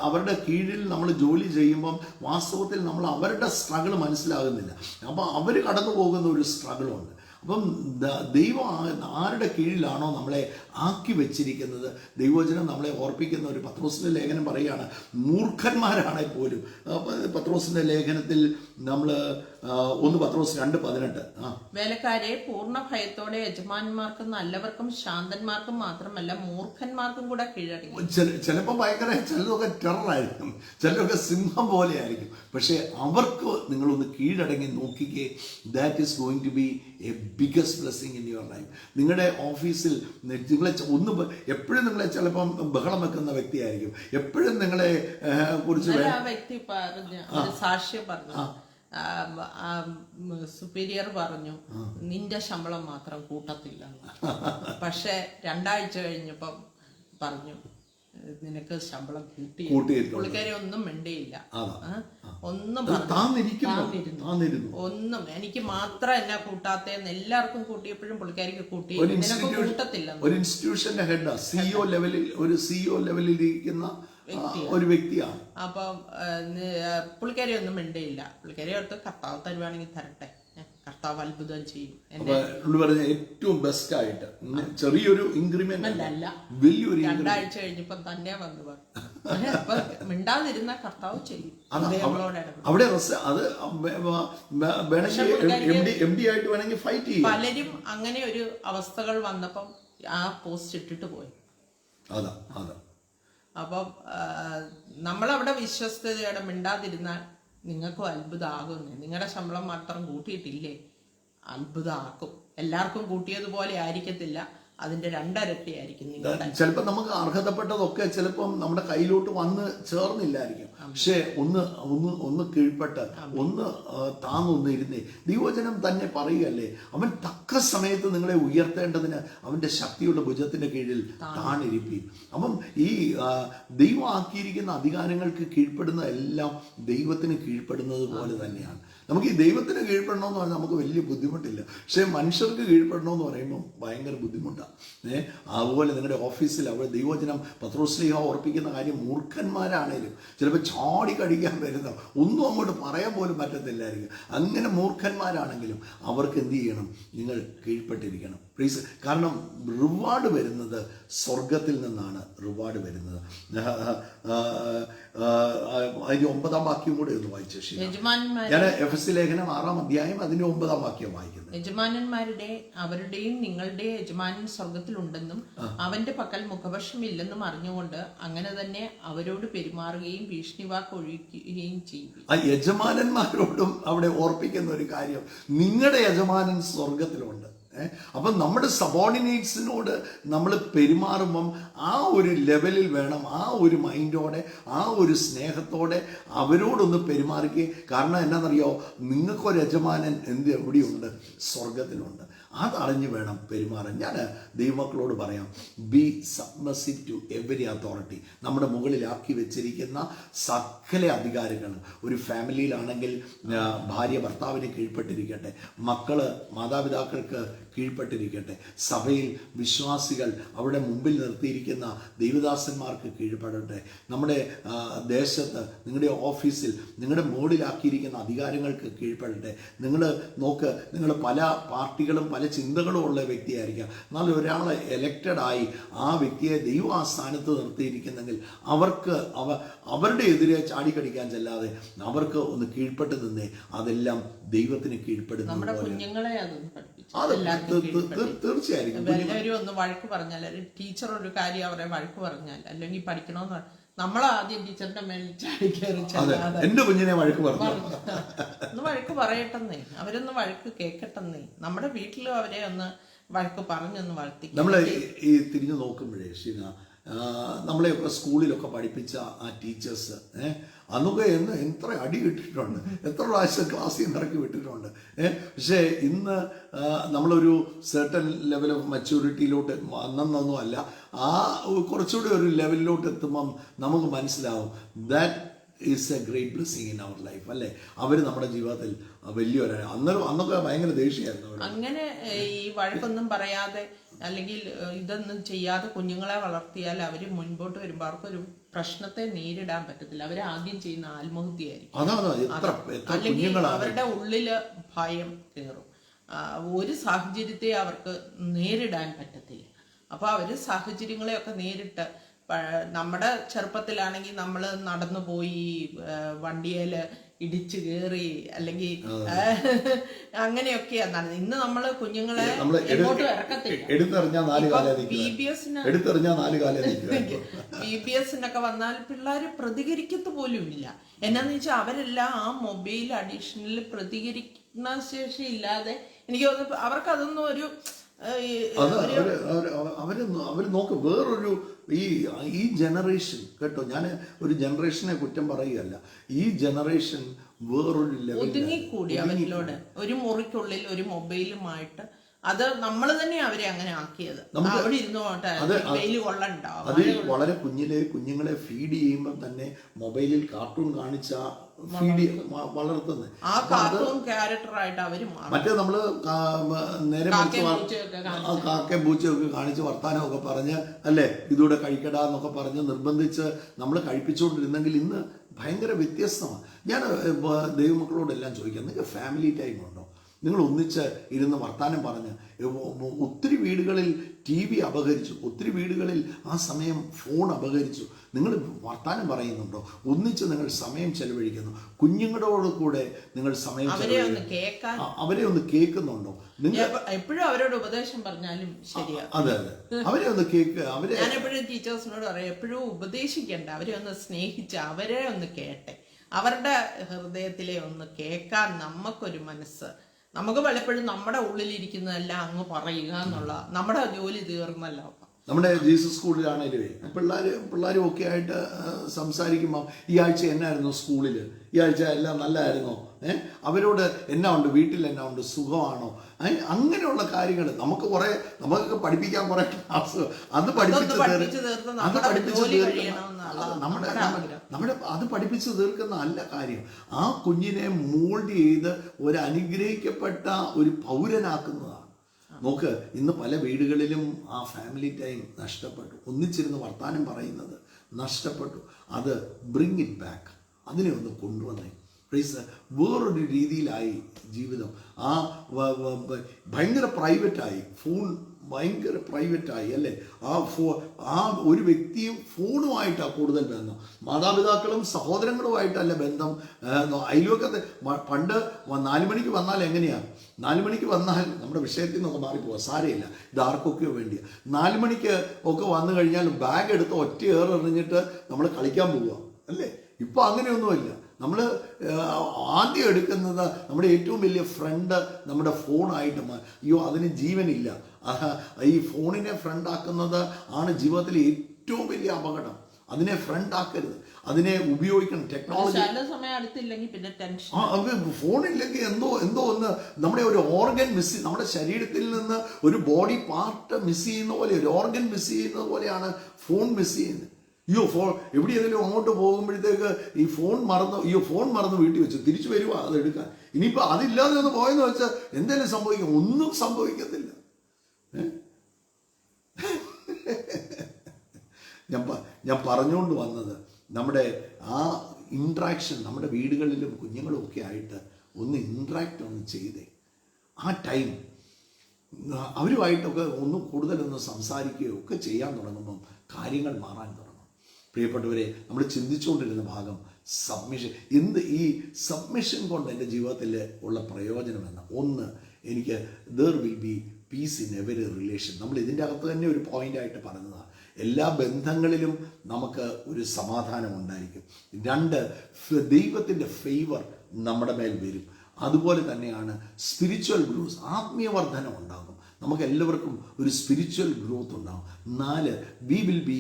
അവരുടെ കീഴിൽ നമ്മൾ ജോലി ചെയ്യുമ്പം വാസ്തവത്തിൽ നമ്മൾ അവരുടെ സ്ട്രഗിൾ മനസ്സിലാകുന്നില്ല. അപ്പോൾ അവർ കടന്നു പോകുന്ന ഒരു സ്ട്രഗിളുണ്ട്. അപ്പം ദൈവം ആരുടെ കീഴിലാണോ നമ്മളെ ആക്കി വെച്ചിരിക്കുന്നത്, ദൈവവചനം നമ്മളെ ഓർപ്പിക്കുന്ന ഒരു പത്രോസിൻ്റെ ലേഖനം പറയുകയാണ്, മൂർഖന്മാരാണെ പോലും. പത്രോസിൻ്റെ ലേഖനത്തിൽ നമ്മൾ 1 പത്രോസ് 2:18, വേലക്കാരെ പൂർണ്ണ ഭയത്തോടെ യജമാനന്മാർക്കും നല്ലവർക്കും ശാന്തന്മാർക്കും മാത്രമല്ല മൂർഖന്മാർക്കും കൂടെ കീഴടങ്ങി. ചിലപ്പോൾ ഭയങ്കര, ചിലരൊക്കെ ടെററായിരിക്കും, ചിലരൊക്കെ സിംഹം പോലെ ആയിരിക്കും. പക്ഷേ അവർക്ക് നിങ്ങളൊന്ന് കീഴടങ്ങി നോക്കിക്കേ, that is going to be a biggest blessing in your life. നിങ്ങളുടെ ഓഫീസിൽ നിങ്ങളെ എപ്പോഴും നിങ്ങളെ ചിലപ്പം ബഹളം വെക്കുന്ന വ്യക്തിയായിരിക്കും, എപ്പോഴും നിങ്ങളെ കുറിച്ച് ആ വ്യക്തി പറഞ്ഞു, ഒരു സാക്ഷ്യം പറഞ്ഞു, സുപ്പീരിയർ പറഞ്ഞു നിന്റെ ശമ്പളം മാത്രം കൂട്ടത്തില്ല. പക്ഷെ 2 ആഴ്ച കഴിഞ്ഞപ്പം പറഞ്ഞു നിനക്ക് ശമ്പളം കൂട്ടി. പുള്ളിക്കാരി ഒന്നും മിണ്ടിയില്ല, ഒന്നും ഒന്നും. എനിക്ക് മാത്രം എന്നാ കൂട്ടാത്തേന്ന് എല്ലാവർക്കും കൂട്ടിയപ്പോഴും പുള്ളിക്കാരിക്ക് കൂട്ടി. നിനക്ക് കൂട്ടത്തില്ല. ഒരു ഇൻസ്റ്റിറ്റ്യൂഷന്റെ ഹെഡ് സിഇഒ ലെവലിൽ, ഒരു സിഇഒ ലെവലിൽ ഇരിക്കുന്ന ഒരു വ്യക്തിയാണ്. അപ്പം പുള്ളിക്കാരി ഒന്നും മിണ്ടിയില്ല. പുള്ളിക്കാരി അടുത്ത് കർത്താവ് തരുവാണെങ്കിൽ തരട്ടെ, കർത്താവ് അത്ഭുതം ചെയ്യും. പറഞ്ഞ ഏറ്റവും ബെസ്റ്റ് ആയിട്ട് ചെറിയൊരു ഇൻക്രിമെന്റ് അല്ല, വലിയൊരു 2 ആഴ്ച കഴിഞ്ഞപ്പോ തന്നെ വന്നു പറഞ്ഞു മിണ്ടാതിരുന്ന കർത്താവ് ചെയ്യും. അവിടെ അത് എംഡി ആയിട്ട് വേണമെങ്കിൽ ഫൈറ്റ് ചെയ്യും. പലരും അങ്ങനെ ഒരു അവസ്ഥകൾ വന്നപ്പം ആ പോസ്റ്റ് ഇട്ടിട്ട് പോയി. അതാ അതാ. അപ്പം നമ്മളവിടെ വിശ്വസ്തയോടെ മിണ്ടാതിരുന്നാൽ നിങ്ങൾക്കും അത്ഭുതമാകുന്നേ. നിങ്ങളുടെ ശമ്പളം മാത്രം കൂട്ടിയിട്ടില്ലേ, അത്ഭുതമാക്കും. എല്ലാവർക്കും കൂട്ടിയതുപോലെ ആയിരിക്കത്തില്ല, അതിന്റെ 2 ഇരട്ടി ആയിരിക്കും നിങ്ങളുടെ. ചിലപ്പോൾ നമുക്ക് അർഹതപ്പെട്ടതൊക്കെ ചിലപ്പം നമ്മുടെ കയ്യിലോട്ട് വന്ന് ചേർന്നില്ലായിരിക്കും. പക്ഷെ ഒന്ന് കീഴ്പ്പെട്ട് ഒന്ന് താന്നൊന്ന് ഇരുന്നേ. ദൈവവചനം തന്നെ പറയുകയല്ലേ, അവൻ തക്ക സമയത്ത് നിങ്ങളെ ഉയർത്തേണ്ടതിന് അവന്റെ ശക്തിയുള്ള ഭുജത്തിന്റെ കീഴിൽ താണിരിപ്പി. അപ്പം ഈ ദൈവം ആക്കിയിരിക്കുന്ന അധികാരങ്ങൾക്ക് കീഴ്പ്പെടുന്ന എല്ലാം ദൈവത്തിന് കീഴ്പ്പെടുന്നത് പോലെ തന്നെയാണ്. നമുക്ക് ഈ ദൈവത്തിന് കീഴ്പ്പെടണമെന്ന് പറഞ്ഞാൽ നമുക്ക് വലിയ ബുദ്ധിമുട്ടില്ല, പക്ഷേ മനുഷ്യർക്ക് കീഴ്പ്പെടണമെന്ന് പറയുമ്പോൾ ഭയങ്കര ബുദ്ധിമുട്ടാണ്. അതുപോലെ നിങ്ങളുടെ ഓഫീസിൽ അവിടെ ദൈവവചനം പത്രോസ്ലീഹ ഓർപ്പിക്കുന്ന കാര്യം, മൂർഖന്മാരാണേലും ചിലപ്പോൾ ചാടി കടിക്കാൻ വരുന്ന ഒന്നും അങ്ങോട്ട് പറയാൻ പോലും പറ്റത്തില്ലായിരിക്കും. അങ്ങനെ മൂർഖന്മാരാണെങ്കിലും അവർക്ക് എന്ത് ചെയ്യണം? നിങ്ങൾ കീഴ്പ്പെട്ടിരിക്കണം. പ്ലീസ്. കാരണം റിവാർഡ് വരുന്നത് സ്വർഗത്തിൽ നിന്നാണ്. റിവാർഡ് വരുന്നത് അതിന്റെ 9-ാം വാക്യം കൂടെ ഒന്ന് വായിച്ചു. ഞാൻ എഫെസ്യ ലേഖനം 6-ാം അധ്യായം അതിന്റെ 9-ാം വാക്യം വായിക്കുന്നത്. യജമാനന്മാരുടെ അവരുടെയും നിങ്ങളുടെ യജമാനൻ സ്വർഗത്തിലുണ്ടെന്നും അവന്റെ പക്കൽ മുഖപക്ഷമില്ലെന്നും അറിഞ്ഞുകൊണ്ട് അങ്ങനെ തന്നെ അവരോട് പെരുമാറുകയും ഭീഷണി വാക്ക് ഒഴിക്കുകയും ചെയ്യും. ആ യജമാനന്മാരോടും അവിടെ ഓർപ്പിക്കുന്ന ഒരു കാര്യം, നിങ്ങളുടെ യജമാനൻ സ്വർഗത്തിലുണ്ട്. അപ്പം നമ്മുടെ സബോർഡിനേറ്റ്സിനോട് നമ്മൾ പെരുമാറുമ്പം ആ ഒരു ലെവലിൽ വേണം, ആ ഒരു മൈൻഡോടെ, ആ ഒരു സ്നേഹത്തോടെ അവരോടൊന്ന് പെരുമാറുകയും. കാരണം എന്നാണെന്നറിയോ, നിങ്ങൾക്കൊരു യജമാനൻ എവിടെയുണ്ട്? സ്വർഗത്തിലുണ്ട്. അതറിഞ്ഞ് വേണം പെരുമാറാൻ. ഞാൻ ദൈവമക്കളോട് പറയാം, be submissive to every authority. നമ്മുടെ മുകളിലാക്കി വെച്ചിരിക്കുന്ന സകല അധികാരങ്ങൾ. ഒരു ഫാമിലിയിലാണെങ്കിൽ ഭാര്യ ഭർത്താവിന് കീഴ്പ്പെട്ടിരിക്കട്ടെ, മക്കള് മാതാപിതാക്കൾക്ക് കീഴ്പ്പെട്ടിരിക്കട്ടെ, സഭയിൽ വിശ്വാസികൾ അവിടെ മുമ്പിൽ നിർത്തിയിരിക്കുന്ന ദൈവദാസന്മാർക്ക് കീഴ്പ്പെടട്ടെ, നമ്മുടെ ദേശത്ത് നിങ്ങളുടെ ഓഫീസിൽ നിങ്ങളുടെ മുകളിലാക്കിയിരിക്കുന്ന അധികാരങ്ങൾക്ക് കീഴ്പ്പെടട്ടെ. നിങ്ങൾ നോക്ക്, നിങ്ങൾ പല പാർട്ടികളും പല ചിന്തകളും ഉള്ള വ്യക്തിയായിരിക്കാം. എന്നാൽ ഒരാളെ എലക്റ്റഡായി ആ വ്യക്തിയെ ദൈവം ആ സ്ഥാനത്ത് നിർത്തിയിരിക്കുന്നെങ്കിൽ അവർക്ക് അവരുടെ എതിരെ ചാടിക്കടിക്കാൻ ചെല്ലാതെ അവർക്ക് ഒന്ന് കീഴ്പ്പെട്ട് നിന്നേ. അതെല്ലാം ദൈവത്തിന് കീഴ്പ്പെടുന്ന തീർച്ചയായും. എല്ലാവരും ഒന്ന് വഴക്ക് പറഞ്ഞാൽ, ടീച്ചർ ഒരു കാര്യം അവരെ വഴക്ക് പറഞ്ഞാൽ, അല്ലെങ്കിൽ പഠിക്കണമെന്ന് നമ്മളാദ്യം ടീച്ചറിന്റെ മേലിൽ ചാടി കയറി ചെല്ലാതെ എന്റെ കുഞ്ഞിനെ വഴക്ക് പറഞ്ഞു ഒന്ന് വഴക്ക് പറയട്ടെന്നേ, അവരൊന്ന് വഴക്ക് കേൾക്കട്ടെന്നേ. നമ്മുടെ വീട്ടിലും അവരെ ഒന്ന് വഴക്ക് പറഞ്ഞൊന്ന് വളർത്തി. നമ്മളെ ഈ തിരിഞ്ഞു നോക്കുമ്പോഴേ ഷീന, നമ്മളെയൊക്കെ സ്കൂളിലൊക്കെ പഠിപ്പിച്ച ആ ടീച്ചേഴ്സ് അന്നൊക്കെ എത്ര അടി കിട്ടിയിട്ടുണ്ട്, എത്ര പ്രാവശ്യം ക്ലാസ്സിൽ നിന്ന് ഇറക്കി വിട്ടിട്ടുണ്ട്. പക്ഷേ ഇന്ന് നമ്മളൊരു സെർട്ടൺ ലെവൽ ഓഫ് മെച്യൂരിറ്റിയിലോട്ട് അന്നൊന്നും അല്ല, ആ കുറച്ചുകൂടി ഒരു ലെവലിലോട്ട് എത്തുമ്പം നമുക്ക് മനസ്സിലാവും that is a great blessing in our life. അല്ലേ? അവർ നമ്മുടെ ജീവിതത്തിൽ വലിയൊരു അന്നൊക്കെ ഭയങ്കര ദേഷ്യമായിരുന്നു. അങ്ങനെ ഈ വഴക്കൊന്നും പറയാതെ അല്ലെങ്കിൽ ഇതൊന്നും ചെയ്യാതെ കുഞ്ഞുങ്ങളെ വളർത്തിയാൽ അവർ മുൻപോട്ട് വരുമ്പോൾ അവർക്കൊരു പ്രശ്നത്തെ നേരിടാൻ പറ്റത്തില്ല. അവർ ആദ്യം ചെയ്യുന്ന ആത്മഹത്യയായിരിക്കും. അല്ലെങ്കിൽ അവരുടെ ഉള്ളില് ഭയം കയറും. ഒരു സാഹചര്യത്തെ അവർക്ക് നേരിടാൻ പറ്റത്തില്ല. അപ്പൊ അവര് സാഹചര്യങ്ങളെയൊക്കെ നേരിട്ട്, നമ്മുടെ ചെറുപ്പത്തിലാണെങ്കിൽ നമ്മൾ നടന്നു പോയി വണ്ടിയേല് ഇടിച്ചു കയറി അല്ലെങ്കിൽ അങ്ങനെയൊക്കെയാ നടന്നത്. ഇന്ന് നമ്മള് കുഞ്ഞുങ്ങളെ എങ്ങോട്ടും ഇറക്കത്തില്ല. എടുത്തെറിഞ്ഞാൽ 4 കാലേ BBS-നൊക്കെ വന്നാൽ പിള്ളേര് പ്രതികരിക്കത്ത് പോലും ഇല്ല. എന്നാന്ന് വെച്ചാൽ അവരെല്ലാം ആ മൊബൈൽ അഡിക്ഷനിൽ പ്രതികരിക്കുന്ന ശേഷി ഇല്ലാതെ എനിക്ക് തോന്നുന്നു അവർക്ക് അതൊന്നും ഒരു അവര് നോക്ക് വേറൊരു ഈ ജനറേഷൻ കേട്ടോ, ഞാൻ ഒരു ജനറേഷനെ കുറ്റം പറയുകയല്ല, ഈ ജനറേഷൻ വേറൊരു ലെവൽ ഒതുങ്ങിക്കൂടി അവരിലോട് ഒരു മുറിക്കുള്ളിൽ ഒരു മൊബൈലുമായിട്ട്. അത് നമ്മൾ തന്നെ അവരെ അങ്ങനെ ആക്കിയത്. അവിടെ ഇരുന്നോട്ടെ വെയിൽ കൊള്ളണ്ടാവും. അത് വളരെ കുഞ്ഞുങ്ങളെ ഫീഡ് ചെയ്യുമ്പോൾ തന്നെ മൊബൈലിൽ കാർട്ടൂൺ കാണിച്ച ഫീഡ് വളർത്തുന്നത് ആ കാർട്ടൂൺ ക്യാരക്ടറായിട്ട് അവര് മാറും. മറ്റേ നമ്മള് നേരെ കാക്കയും പൂച്ചയൊക്കെ കാണിച്ച് വർത്താനമൊക്കെ പറഞ്ഞ് അല്ലേ ഇതൂടെ കഴിക്കടാ എന്നൊക്കെ പറഞ്ഞ് നിർബന്ധിച്ച് നമ്മൾ കഴിപ്പിച്ചുകൊണ്ടിരുന്നെങ്കിൽ ഇന്ന് ഭയങ്കര വ്യത്യസ്തമാണ്. ഞാൻ ദൈവമക്കളോടെല്ലാം ചോദിക്കാം, നിങ്ങൾക്ക് ഫാമിലി ടൈം ഉണ്ടോ? നിങ്ങൾ ഒന്നിച്ച് ഇരുന്ന് വർത്താനം പറഞ്ഞ് ഒത്തിരി വീടുകളിൽ TV അപഹരിച്ചു, ഒത്തിരി വീടുകളിൽ ആ സമയം ഫോൺ അപഹരിച്ചു. നിങ്ങൾ വർത്താനം പറയുന്നുണ്ടോ? ഒന്നിച്ച് നിങ്ങൾ സമയം ചെലവഴിക്കുന്നു, കുഞ്ഞുങ്ങളോട് കൂടെ നിങ്ങൾ സമയം അവരെ ഒന്ന് കേൾക്കുന്നുണ്ടോ? നിങ്ങൾ എപ്പോഴും അവരോട് ഉപദേശം പറഞ്ഞാലും ശരിയാ. അതെ അവരെ ഒന്ന് കേൾക്കുക. ഞാൻ എപ്പോഴും ടീച്ചേഴ്സിനോട് പറയാം, എപ്പോഴും ഉപദേശിക്കണ്ട, അവരെ ഒന്ന് സ്നേഹിച്ച് അവരെ ഒന്ന് കേട്ടെ, അവരുടെ ഹൃദയത്തിലെ ഒന്ന് കേൾക്കാൻ നമുക്കൊരു മനസ്സ്. നമുക്ക് പലപ്പോഴും നമ്മുടെ ഉള്ളിലിരിക്കുന്നതെല്ലാം അങ്ങ് പറയുക എന്നുള്ള നമ്മുടെ ജോലി തീർന്നല്ലോ. നമ്മുടെ ജീസസ് സ്കൂളിലാണേലും പിള്ളേരും ഒക്കെ ആയിട്ട് സംസാരിക്കുമ്പോൾ ഈ ആഴ്ച എന്നായിരുന്നു സ്കൂളിൽ, ഈ ആഴ്ച എല്ലാം നല്ലതായിരുന്നോ, അവരോട് എന്നാ ഉണ്ട്, വീട്ടിൽ എന്നാ ഉണ്ട്, സുഖമാണോ, അങ്ങനെയുള്ള കാര്യങ്ങൾ നമുക്ക് പഠിപ്പിക്കാൻ കുറെ ക്ലാസ് അത് പഠിപ്പിച്ചു തീർക്കുന്ന അല്ല കാര്യം. ആ കുഞ്ഞിനെ മോൾഡ് ചെയ്ത് ഒരു അനുഗ്രഹിക്കപ്പെട്ട ഒരു പൗരനാക്കുന്നതാണ്. നോക്ക്, ഇന്ന് പല വീടുകളിലും ആ ഫാമിലി ടൈം നഷ്ടപ്പെട്ടു, ഒന്നിച്ചിരുന്ന് വർത്താനം പറയുന്നത് നഷ്ടപ്പെട്ടു. അത് ബ്രിങ് ഇറ്റ് ബാക്ക്, അതിനെ ഒന്ന് കൊണ്ടുവന്നേ. വേറൊരു രീതിയിലായി ജീവിതം. ആ ഭയങ്കര പ്രൈവറ്റായി, ഫോൺ ഭയങ്കര പ്രൈവറ്റായി അല്ലേ. ആ ഒരു വ്യക്തിയും ഫോണുമായിട്ടാണ് കൂടുതൽ ബന്ധം, മാതാപിതാക്കളും സഹോദരങ്ങളുമായിട്ടല്ല ബന്ധം. അയൽവക്കത്തെ പണ്ട് 4 മണിക്ക് വന്നാൽ എങ്ങനെയാണ്, 4 മണിക്ക് വന്നാൽ നമ്മുടെ വിഷയത്തിൽ നിന്നൊക്കെ മാറിപ്പോവാം, സാരമില്ല, ഇത് ആർക്കൊക്കെയോ വേണ്ടിയാണ്. 4 മണിക്ക് ഒക്കെ വന്നു കഴിഞ്ഞാൽ ബാഗ് എടുത്ത് ഒറ്റ എറിഞ്ഞിട്ട് നമ്മൾ കളിക്കാൻ പോവുക അല്ലേ. ഇപ്പം അങ്ങനെയൊന്നുമില്ല. നമ്മൾ ആദ്യം എടുക്കുന്നത് നമ്മുടെ ഏറ്റവും വലിയ ഫ്രണ്ട് നമ്മുടെ ഫോണായിട്ട് അയ്യോ അതിന് ജീവനില്ല. ഈ ഫോണിനെ ഫ്രണ്ടാക്കുന്നത് ആണ് ജീവിതത്തിലെ ഏറ്റവും വലിയ അപകടം. അതിനെ ഫ്രണ്ടാക്കരുത്, അതിനെ ഉപയോഗിക്കണം. ടെക്നോളജി ഫോണില്ലെങ്കിൽ എന്തോ ഒന്ന് നമ്മുടെ ഒരു ഓർഗൻ നമ്മുടെ ശരീരത്തിൽ നിന്ന് ഒരു ബോഡി പാർട്ട് മിസ് ചെയ്യുന്ന പോലെ, ഒരു ഓർഗൻ മിസ് ചെയ്യുന്നത് പോലെയാണ് ഫോൺ മിസ് ചെയ്യുന്നത്. എവിടെയെങ്കിലും അങ്ങോട്ട് പോകുമ്പോഴത്തേക്ക് ഈ ഫോൺ മറന്ന് വീട്ടിൽ വെച്ചു തിരിച്ചു വരുക അത് എടുക്കാൻ. ഇനിയിപ്പോൾ അതില്ലാതെ ഒന്ന് പോയെന്ന് വെച്ചാൽ എന്തെങ്കിലും സംഭവിക്കും? ഒന്നും സംഭവിക്കത്തില്ല. ഞാൻ പറഞ്ഞുകൊണ്ട് വന്നത് നമ്മുടെ ആ ഇൻട്രാക്ഷൻ നമ്മുടെ വീടുകളിലും കുഞ്ഞുങ്ങളും ഒക്കെ ആയിട്ട് ഒന്ന് ഇൻട്രാക്റ്റ് ഒന്ന് ചെയ്തേ. ആ ടൈം അവരുമായിട്ടൊക്കെ കൂടുതലൊന്ന് സംസാരിക്കുകയോ ഒക്കെ ചെയ്യാൻ തുടങ്ങുമ്പം കാര്യങ്ങൾ മാറാൻ തുടങ്ങും. പ്രിയപ്പെട്ടവരെ, നമ്മൾ ചിന്തിച്ചുകൊണ്ടിരുന്ന ഭാഗം സബ്മിഷൻ. ഈ സബ്മിഷൻ കൊണ്ട് എൻ്റെ ജീവിതത്തിൽ ഉള്ള പ്രയോജനം എന്ന ഒന്ന്, എനിക്ക് there will be piece in every relation. നമ്മൾ ഇതിൻ്റെ അകത്ത് തന്നെ ഒരു പോയിൻ്റായിട്ട് പറഞ്ഞതാണ്. എല്ലാ ബന്ധങ്ങളിലും നമുക്ക് ഒരു സമാധാനം ഉണ്ടായിരിക്കും. 2, ദൈവത്തിൻ്റെ ഫേവർ നമ്മുടെ മേൽ വരും. അതുപോലെ തന്നെയാണ് സ്പിരിച്വൽ ഗ്രോത്ത്, ആത്മീയവർദ്ധനം ഉണ്ടാകും. നമുക്ക് എല്ലാവർക്കും ഒരു സ്പിരിച്വൽ ഗ്രോത്ത് ഉണ്ടാകും. 4, വി വിൽ ബി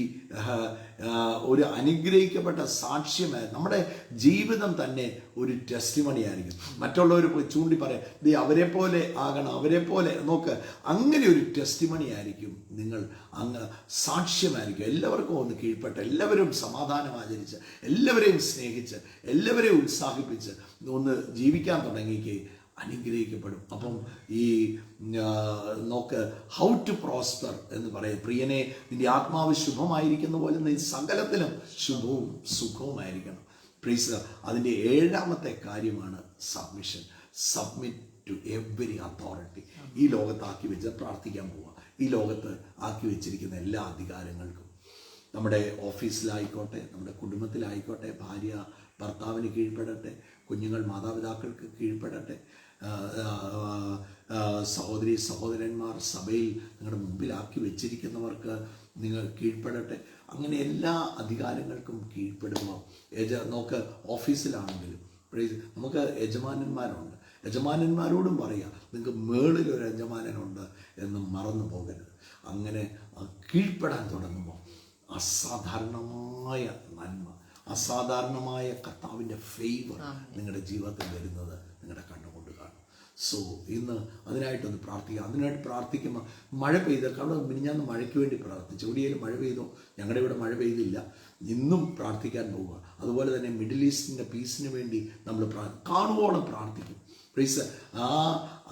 ഒരു അനുഗ്രഹിക്കപ്പെട്ട സാക്ഷ്യമായി. നമ്മുടെ ജീവിതം തന്നെ ഒരു ടെസ്റ്റിമണി ആയിരിക്കും. മറ്റുള്ളവർ ചൂണ്ടി പറയാം, ദേ അവരെ പോലെ ആകണം, അവരെ പോലെ നോക്ക്, അങ്ങനെ ഒരു ടെസ്റ്റിമണി ആയിരിക്കും നിങ്ങൾ, അങ്ങ് സാക്ഷ്യമായിരിക്കും. എല്ലാവർക്കും ഒന്ന് കീഴ്പ്പെട്ട്, എല്ലാവരും സമാധാനം ആചരിച്ച്, എല്ലാവരെയും സ്നേഹിച്ച്, എല്ലാവരെയും ഉത്സാഹിപ്പിച്ച് ഒന്ന് ജീവിക്കാൻ തുടങ്ങിക്കേ അനുഗ്രഹിക്കപ്പെടും. അപ്പം ഈ നോക്ക്, ഹൗ ടു പ്രോസ്പർ എന്ന് പറയും. പ്രിയനെ, നിന്റെ ആത്മാവ് ശുഭമായിരിക്കുന്ന പോലെ നീ സകലത്തിലും ശുഭവും സുഖവുമായിരിക്കണം. പ്രീസ്. അതിൻ്റെ 7ാമത്തെ കാര്യമാണ് submission. Submit to every authority. ഈ ലോകത്താക്കി വെച്ച് പ്രാർത്ഥിക്കാൻ പോവുക. ഈ ലോകത്ത് ആക്കി വെച്ചിരിക്കുന്ന എല്ലാ അധികാരങ്ങൾക്കും, നമ്മുടെ ഓഫീസിലായിക്കോട്ടെ, നമ്മുടെ കുടുംബത്തിലായിക്കോട്ടെ, ഭാര്യ ഭർത്താവിന് കീഴ്പ്പെടട്ടെ, കുഞ്ഞുങ്ങൾ മാതാപിതാക്കൾക്ക് കീഴ്പ്പെടട്ടെ. സഹോദരി സഹോദരന്മാർ സഭയിൽ നിങ്ങളുടെ മുമ്പിലാക്കി വെച്ചിരിക്കുന്നവർക്ക് നിങ്ങൾ കീഴ്പ്പെടട്ടെ. അങ്ങനെ എല്ലാ അധികാരങ്ങൾക്കും കീഴ്പ്പെടുമ്പോൾ നോക്ക്, ഓഫീസിലാണെങ്കിലും നമുക്ക് യജമാനന്മാരുണ്ട്. യജമാനന്മാരോടും പറയാം, നിങ്ങൾക്ക് മേളിലൊരു യജമാനനുണ്ട് എന്ന് മറന്നു പോകരുത്. അങ്ങനെ കീഴ്പ്പെടാൻ തുടങ്ങുമ്പോൾ അസാധാരണമായ നന്മ, അസാധാരണമായ കർത്താവിൻ്റെ ഫേവർ നിങ്ങളുടെ ജീവിതത്തിൽ വരുന്നത് നിങ്ങളുടെ കണ്ണുകൊണ്ട് കാണും. സോ ഇന്ന് അതിനായിട്ടൊന്ന് പ്രാർത്ഥിക്കുക. അതിനായിട്ട് പ്രാർത്ഥിക്കുമ്പോൾ മഴ പെയ്ത അവിടെ മിനിഞ്ഞാന്ന് മഴയ്ക്ക് വേണ്ടി പ്രാർത്ഥിച്ചു. എവിടെയെങ്കിലും മഴ പെയ്തോ? ഞങ്ങളുടെ ഇവിടെ മഴ പെയ്തില്ല. ഇന്നും പ്രാർത്ഥിക്കാൻ പോവുക. അതുപോലെ തന്നെ മിഡിൽ ഈസ്റ്റിൻ്റെ പീസിന് വേണ്ടി നമ്മൾ കാണുവോളം പ്രാർത്ഥിക്കും. പ്ലീസ് ആ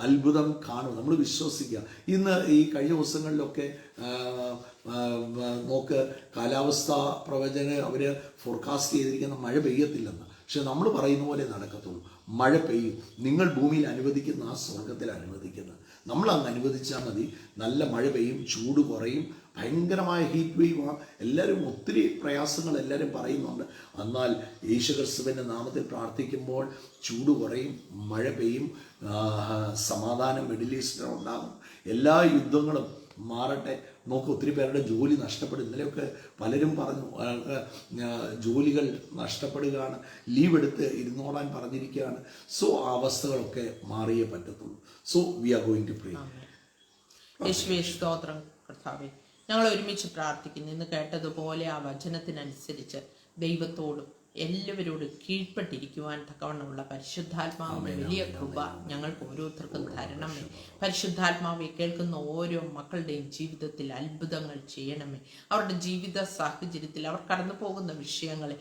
അത്ഭുതം കാണും, നമ്മൾ വിശ്വസിക്കുക. ഇന്ന് ഈ കഴിഞ്ഞ ദിവസങ്ങളിലൊക്കെ നോക്ക്, കാലാവസ്ഥാ പ്രവചന അവർ ഫോർകാസ്റ്റ് ചെയ്തിരിക്കുന്ന മഴ പെയ്യത്തില്ലെന്ന്. പക്ഷെ നമ്മൾ പറയുന്ന പോലെ നടക്കത്തുള്ളൂ. മഴ പെയ്യും. നിങ്ങൾ ഭൂമിയിൽ അനുവദിക്കുന്ന ആ സ്വർഗത്തിൽ അനുവദിക്കുന്നത് നമ്മൾ അങ്ങ് അനുവദിച്ചാൽ മതി. നല്ല മഴ പെയ്യും, ചൂട് കുറയും. ഭയങ്കരമായ ഹീറ്റ് വേവ്, എല്ലാവരും ഒത്തിരി പ്രയാസങ്ങൾ എല്ലാവരും പറയുന്നുണ്ട്. എന്നാൽ യേശുക്രിസ്തുവിൻ്റെ നാമത്തിൽ പ്രാർത്ഥിക്കുമ്പോൾ ചൂട് കുറയും, മഴ പെയ്യും, സമാധാനം മിഡിൽ ഈസ്റ്റിൽ ഉണ്ടാകും, എല്ലാ യുദ്ധങ്ങളും മാറട്ടെ. നോക്ക്, ഒത്തിരി പേരുടെ ജോലി നഷ്ടപ്പെടും. ഇന്നലെയൊക്കെ പലരും പറഞ്ഞു ജോലികൾ നഷ്ടപ്പെടുകയാണ്, ലീവ് എടുത്ത് ഇരുന്നോളാൻ പറഞ്ഞിരിക്കുകയാണ്. സോ ആ അവസ്ഥകളൊക്കെ മാറിയേ പറ്റത്തുള്ളൂ. So we are going to pray. യേശുവേ സ്തോത്രം കർത്താവേ, ഞങ്ങൾ ഒരുമിച്ച് പ്രാർത്ഥിക്കുന്നു. ഇന്ന് കേട്ടതുപോലെ ആ വചനത്തിനനുസരിച്ച് ദൈവത്തോടും എല്ലാവരോടും കീഴ്പ്പെട്ടിരിക്കുവാൻ തക്കവണ്ണമുള്ള പരിശുദ്ധാത്മാവിന്റെ വലിയ കൃപ ഞങ്ങൾക്ക് ഓരോരുത്തർക്കും തരണമേ. പരിശുദ്ധാത്മാവെ, കേൾക്കുന്ന ഓരോ മക്കളുടെയും ജീവിതത്തിൽ അത്ഭുതങ്ങൾ ചെയ്യണമേ. അവരുടെ ജീവിത സാഹചര്യത്തിൽ അവർ കടന്നു പോകുന്ന വിഷയങ്ങളിൽ,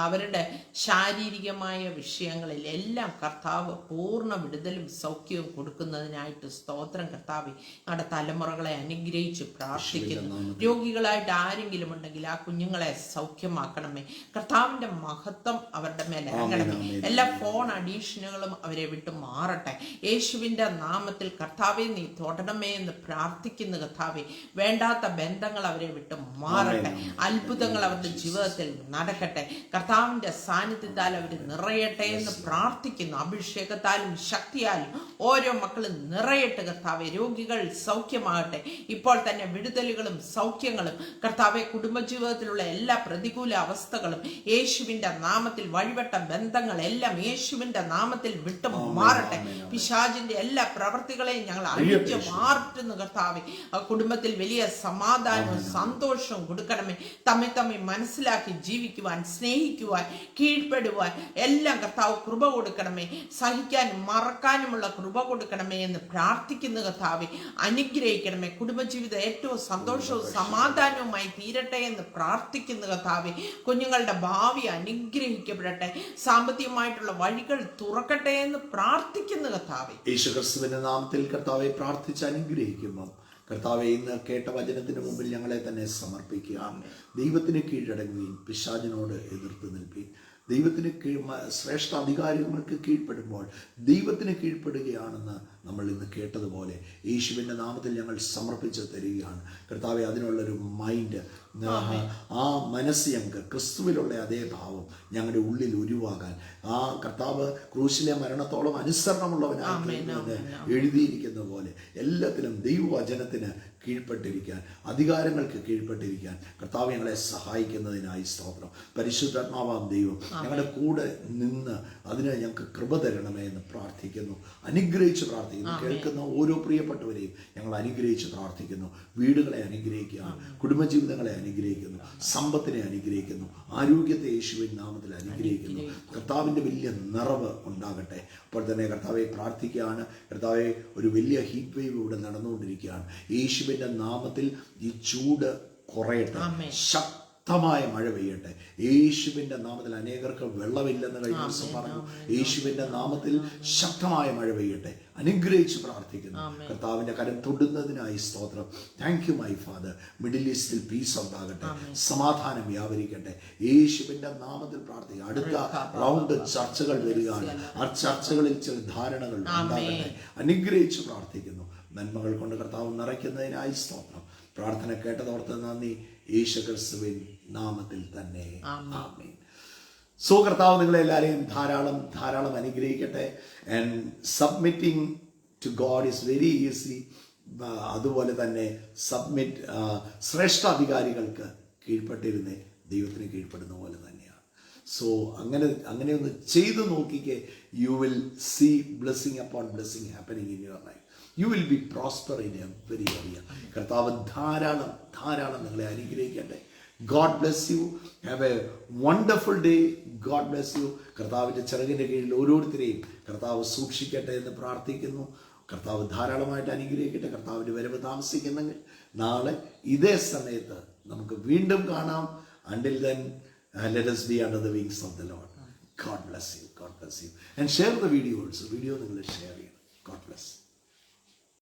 അവരുടെ ശാരീരികമായ വിഷയങ്ങളിൽ എല്ലാം കർത്താവ് പൂർണ്ണ വിടുതലും സൗഖ്യവും കൊടുക്കുന്നതിനായിട്ട് സ്തോത്രം കർത്താവെ. ഞങ്ങളുടെ തലമുറകളെ അനുഗ്രഹിച്ച് പ്രാർത്ഥിക്കുന്നു. രോഗികളായിട്ട് ആരെങ്കിലും ഉണ്ടെങ്കിൽ ആ കുഞ്ഞുങ്ങളെ സൗഖ്യമാക്കണമേ. കർത്താവിന്റെ മഹത്വം അവരുടെ മേൽ ഇറങ്ങണമേ. എല്ലാ ഫോൺ അഡീഷനുകളും അവരെ വിട്ട് മാറട്ടെ. യേശുവിന്റെ നാമത്തിൽ കർത്താവെ നീ തൊടണമേ എന്ന് പ്രാർത്ഥിക്കുന്ന കർത്താവെ. വേണ്ടാത്ത ബന്ധങ്ങൾ അവരെ വിട്ട് മാറട്ടെ. അത്ഭുതങ്ങൾ അവരുടെ ജീവിതത്തിൽ നടക്കട്ടെ. കർത്താവിന്റെ സാന്നിധ്യത്താൽ അവർ നിറയട്ടെ എന്ന് പ്രാർത്ഥിക്കുന്നു. അഭിഷേകത്താലും ശക്തിയാലും ഓരോ മക്കളും നിറയട്ടെ കർത്താവെ. രോഗികൾ സൗഖ്യമാകട്ടെ. ഇപ്പോൾ തന്നെ വിടുതലുകളും സൗഖ്യങ്ങളും കർത്താവെ. കുടുംബജീവിതത്തിലുള്ള എല്ലാ പ്രതികൂല അവസ്ഥകളും യേശുവിന്റെ നാമത്തിൽ, വഴിവട്ട ബന്ധങ്ങൾ എല്ലാം യേശുവിന്റെ നാമത്തിൽ വിട്ടു മാറട്ടെ. പിശാചിന്റെ എല്ലാ പ്രവർത്തികളെയും ഞങ്ങൾ അഴിച്ചു മാറ്റുന്നു കർത്താവെ. കുടുംബത്തിൽ വലിയ സമാധാനവും സന്തോഷവും കൊടുക്കണമേ. തമ്മിൽ മനസ്സിലാക്കി ജീവിക്കുവാൻ, സ്നേഹിക്കുവാൻ, കീഴ്പ്പെടുവാൻ എല്ലാം കർത്താവ് കൃപ കൊടുക്കണമേ. സഹിക്കാനും മറക്കാനുമുള്ള കൃപ കൊടുക്കണമേ എന്ന് പ്രാർത്ഥിക്കുന്നു കർത്താവെ. അനുഗ്രഹിക്കണമേ. കുടുംബജീവിതം ഏറ്റവും സന്തോഷവും സമാധാനവുമായി തീരട്ടെ എന്ന് പ്രാർത്ഥിക്കുന്നു കർത്താവെ. കുഞ്ഞുങ്ങളുടെ ഭാവി അനുഗ്രഹിക്കപ്പെടട്ടെ. സാമ്പത്തികമായിട്ടുള്ള വഴികൾ തുറക്കട്ടെ എന്ന് പ്രാർത്ഥിക്കുന്നു കർത്താവെ. യേശുക്രിസ്തുവിന്റെ നാമത്തിൽ കർത്താവെ പ്രാർത്ഥിച്ച് അനുഗ്രഹിക്കുമ്പോൾ കർത്താവെ, ഇന്ന് കേട്ട വചനത്തിന് മുമ്പിൽ ഞങ്ങളെ തന്നെ സമർപ്പിക്കുക. ദൈവത്തിന് കീഴടങ്ങുകയും പിശാചിനോട് എതിർത്ത് നിൽക്കുകയും ദൈവത്തിന് ശ്രേഷ്ഠ അധികാരികൾക്ക് കീഴ്പ്പെടുമ്പോൾ ദൈവത്തിന് കീഴ്പ്പെടുകയാണെന്ന് നമ്മൾ ഇന്ന് കേട്ടതുപോലെ യേശുവിൻ്റെ നാമത്തിൽ ഞങ്ങൾ സമർപ്പിച്ച് തരികയാണ് കർത്താവെ. അതിനുള്ളൊരു മൈൻഡ്, ആ മനസ്സ് ഞങ്ങൾക്ക് ക്രിസ്തുവിലുള്ള അതേ ഭാവം ഞങ്ങളുടെ ഉള്ളിൽ ഉരുവാകാൻ, ആ കർത്താവ് ക്രൂശിലെ മരണത്തോളം അനുസരണമുള്ളവനായി എഴുതിയിരിക്കുന്ന പോലെ എല്ലാത്തിനും ദൈവവചനത്തിന് കീഴ്പ്പെട്ടിരിക്കാൻ, അധികാരങ്ങൾക്ക് കീഴ്പ്പെട്ടിരിക്കാൻ കർത്താവ് ഞങ്ങളെ സഹായിക്കുന്നതിനായി സ്തോത്രം. പരിശുദ്ധാത്മാവാം ദൈവം ഞങ്ങളുടെ കൂടെ നിന്ന് അതിന് ഞങ്ങൾക്ക് കൃപ തരണമേ എന്ന് പ്രാർത്ഥിക്കുന്നു. അനുഗ്രഹിച്ച് പ്രാർത്ഥിക്കുന്നു. കേൾക്കുന്ന ഓരോ പ്രിയപ്പെട്ടവരെയും ഞങ്ങൾ അനുഗ്രഹിച്ച് പ്രാർത്ഥിക്കുന്നു. വീടുകളെ അനുഗ്രഹിക്കുകയാണ്, കുടുംബജീവിതങ്ങളെ അനുഗ്രഹിക്കുന്നു, സമ്പത്തിനെ അനുഗ്രഹിക്കുന്നു, ആരോഗ്യത്തെ യേശുവിൻ നാമത്തിൽ അനുഗ്രഹിക്കുന്നു. കർത്താവിൻ്റെ വലിയ നിറവ് ഉണ്ടാകട്ടെ. അപ്പോൾ തന്നെ കർത്താവെ പ്രാർത്ഥിക്കുകയാണ്. കർത്താവെ, ഒരു വലിയ ഹീറ്റ് വേവ് ഇവിടെ നടന്നുകൊണ്ടിരിക്കുകയാണ്. യേശുവിൻ്റെ നാമത്തിൽ ഈ ചൂട് കുറയട്ടെ, ശക്തമായ മഴ പെയ്യട്ടെ. യേശുവിൻ്റെ നാമത്തിൽ അനേകർക്ക് വെള്ളമില്ലെന്ന് കഴിഞ്ഞ ദിവസം പറഞ്ഞു. യേശുവിൻ്റെ നാമത്തിൽ ശക്തമായ മഴ പെയ്യട്ടെ. അനുഗ്രഹിച്ച് പ്രാർത്ഥിക്കുന്നു. കർത്താവിൻ്റെ കരം തൊടുന്നതിനായി സ്തോത്രം. Thank you my father. Middle ഈസ്റ്റിൽ പീസ് ഉണ്ടാകട്ടെ, സമാധാനം വ്യാപരിക്കട്ടെ. യേശുവിൻ്റെ നാമത്തിൽ പ്രാർത്ഥിക്കുക. അടുത്ത റൗണ്ട് ചർച്ചകൾ വരികയാണ്. ആ ചർച്ചകളിൽ ചില ധാരണകൾ ഉണ്ടാകട്ടെ. അനുഗ്രഹിച്ച് പ്രാർത്ഥിക്കുന്നു. നന്മകൾ കൊണ്ട് കർത്താവ് നിറയ്ക്കുന്നതിനായി സ്തോത്രം. പ്രാർത്ഥന കേട്ടതോർത്ത് നന്ദി. യേശുക്രിസ്തുവിൻ നാമത്തിൽ തന്നെ ആമേൻ. സോ കർത്താവ് നിങ്ങളെല്ലാവരെയും ധാരാളം അനുഗ്രഹിക്കട്ടെ. And submitting to God is very easy. അതുപോലെ തന്നെ ശ്രേഷ്ഠാധികാരികൾക്ക് കീഴ്പ്പെട്ടിരുന്നേ ദൈവത്തിന് കീഴ്പ്പെടുന്ന പോലെ തന്നെയാണ്. സോ അങ്ങനെ ഒന്ന് ചെയ്തു നോക്കിക്കേ. You will see blessing upon blessing happening in your life. You will be prosper in every area. കർത്താവ് ധാരാളം നിങ്ങളെ അനുഗ്രഹിക്കട്ടെ. God bless you. Have a wonderful day. God bless you. കർത്താവിൻ്റെ ചിറകിൻ്റെ കീഴിൽ ഓരോരുത്തരെയും കർത്താവ് സൂക്ഷിക്കട്ടെ എന്ന് പ്രാർത്ഥിക്കുന്നു. കർത്താവ് ധാരാളമായിട്ട് അനുഗ്രഹിക്കട്ടെ. കർത്താവിൻ്റെ വരവ് താമസിക്കുന്നെങ്കിൽ നാളെ ഇതേ സമയത്ത് നമുക്ക് വീണ്ടും കാണാം. Until then, let us be under the wings of the Lord. God bless you. God bless you. And share the video also. Video നിങ്ങൾ ഷെയർ ചെയ്യണം. God bless.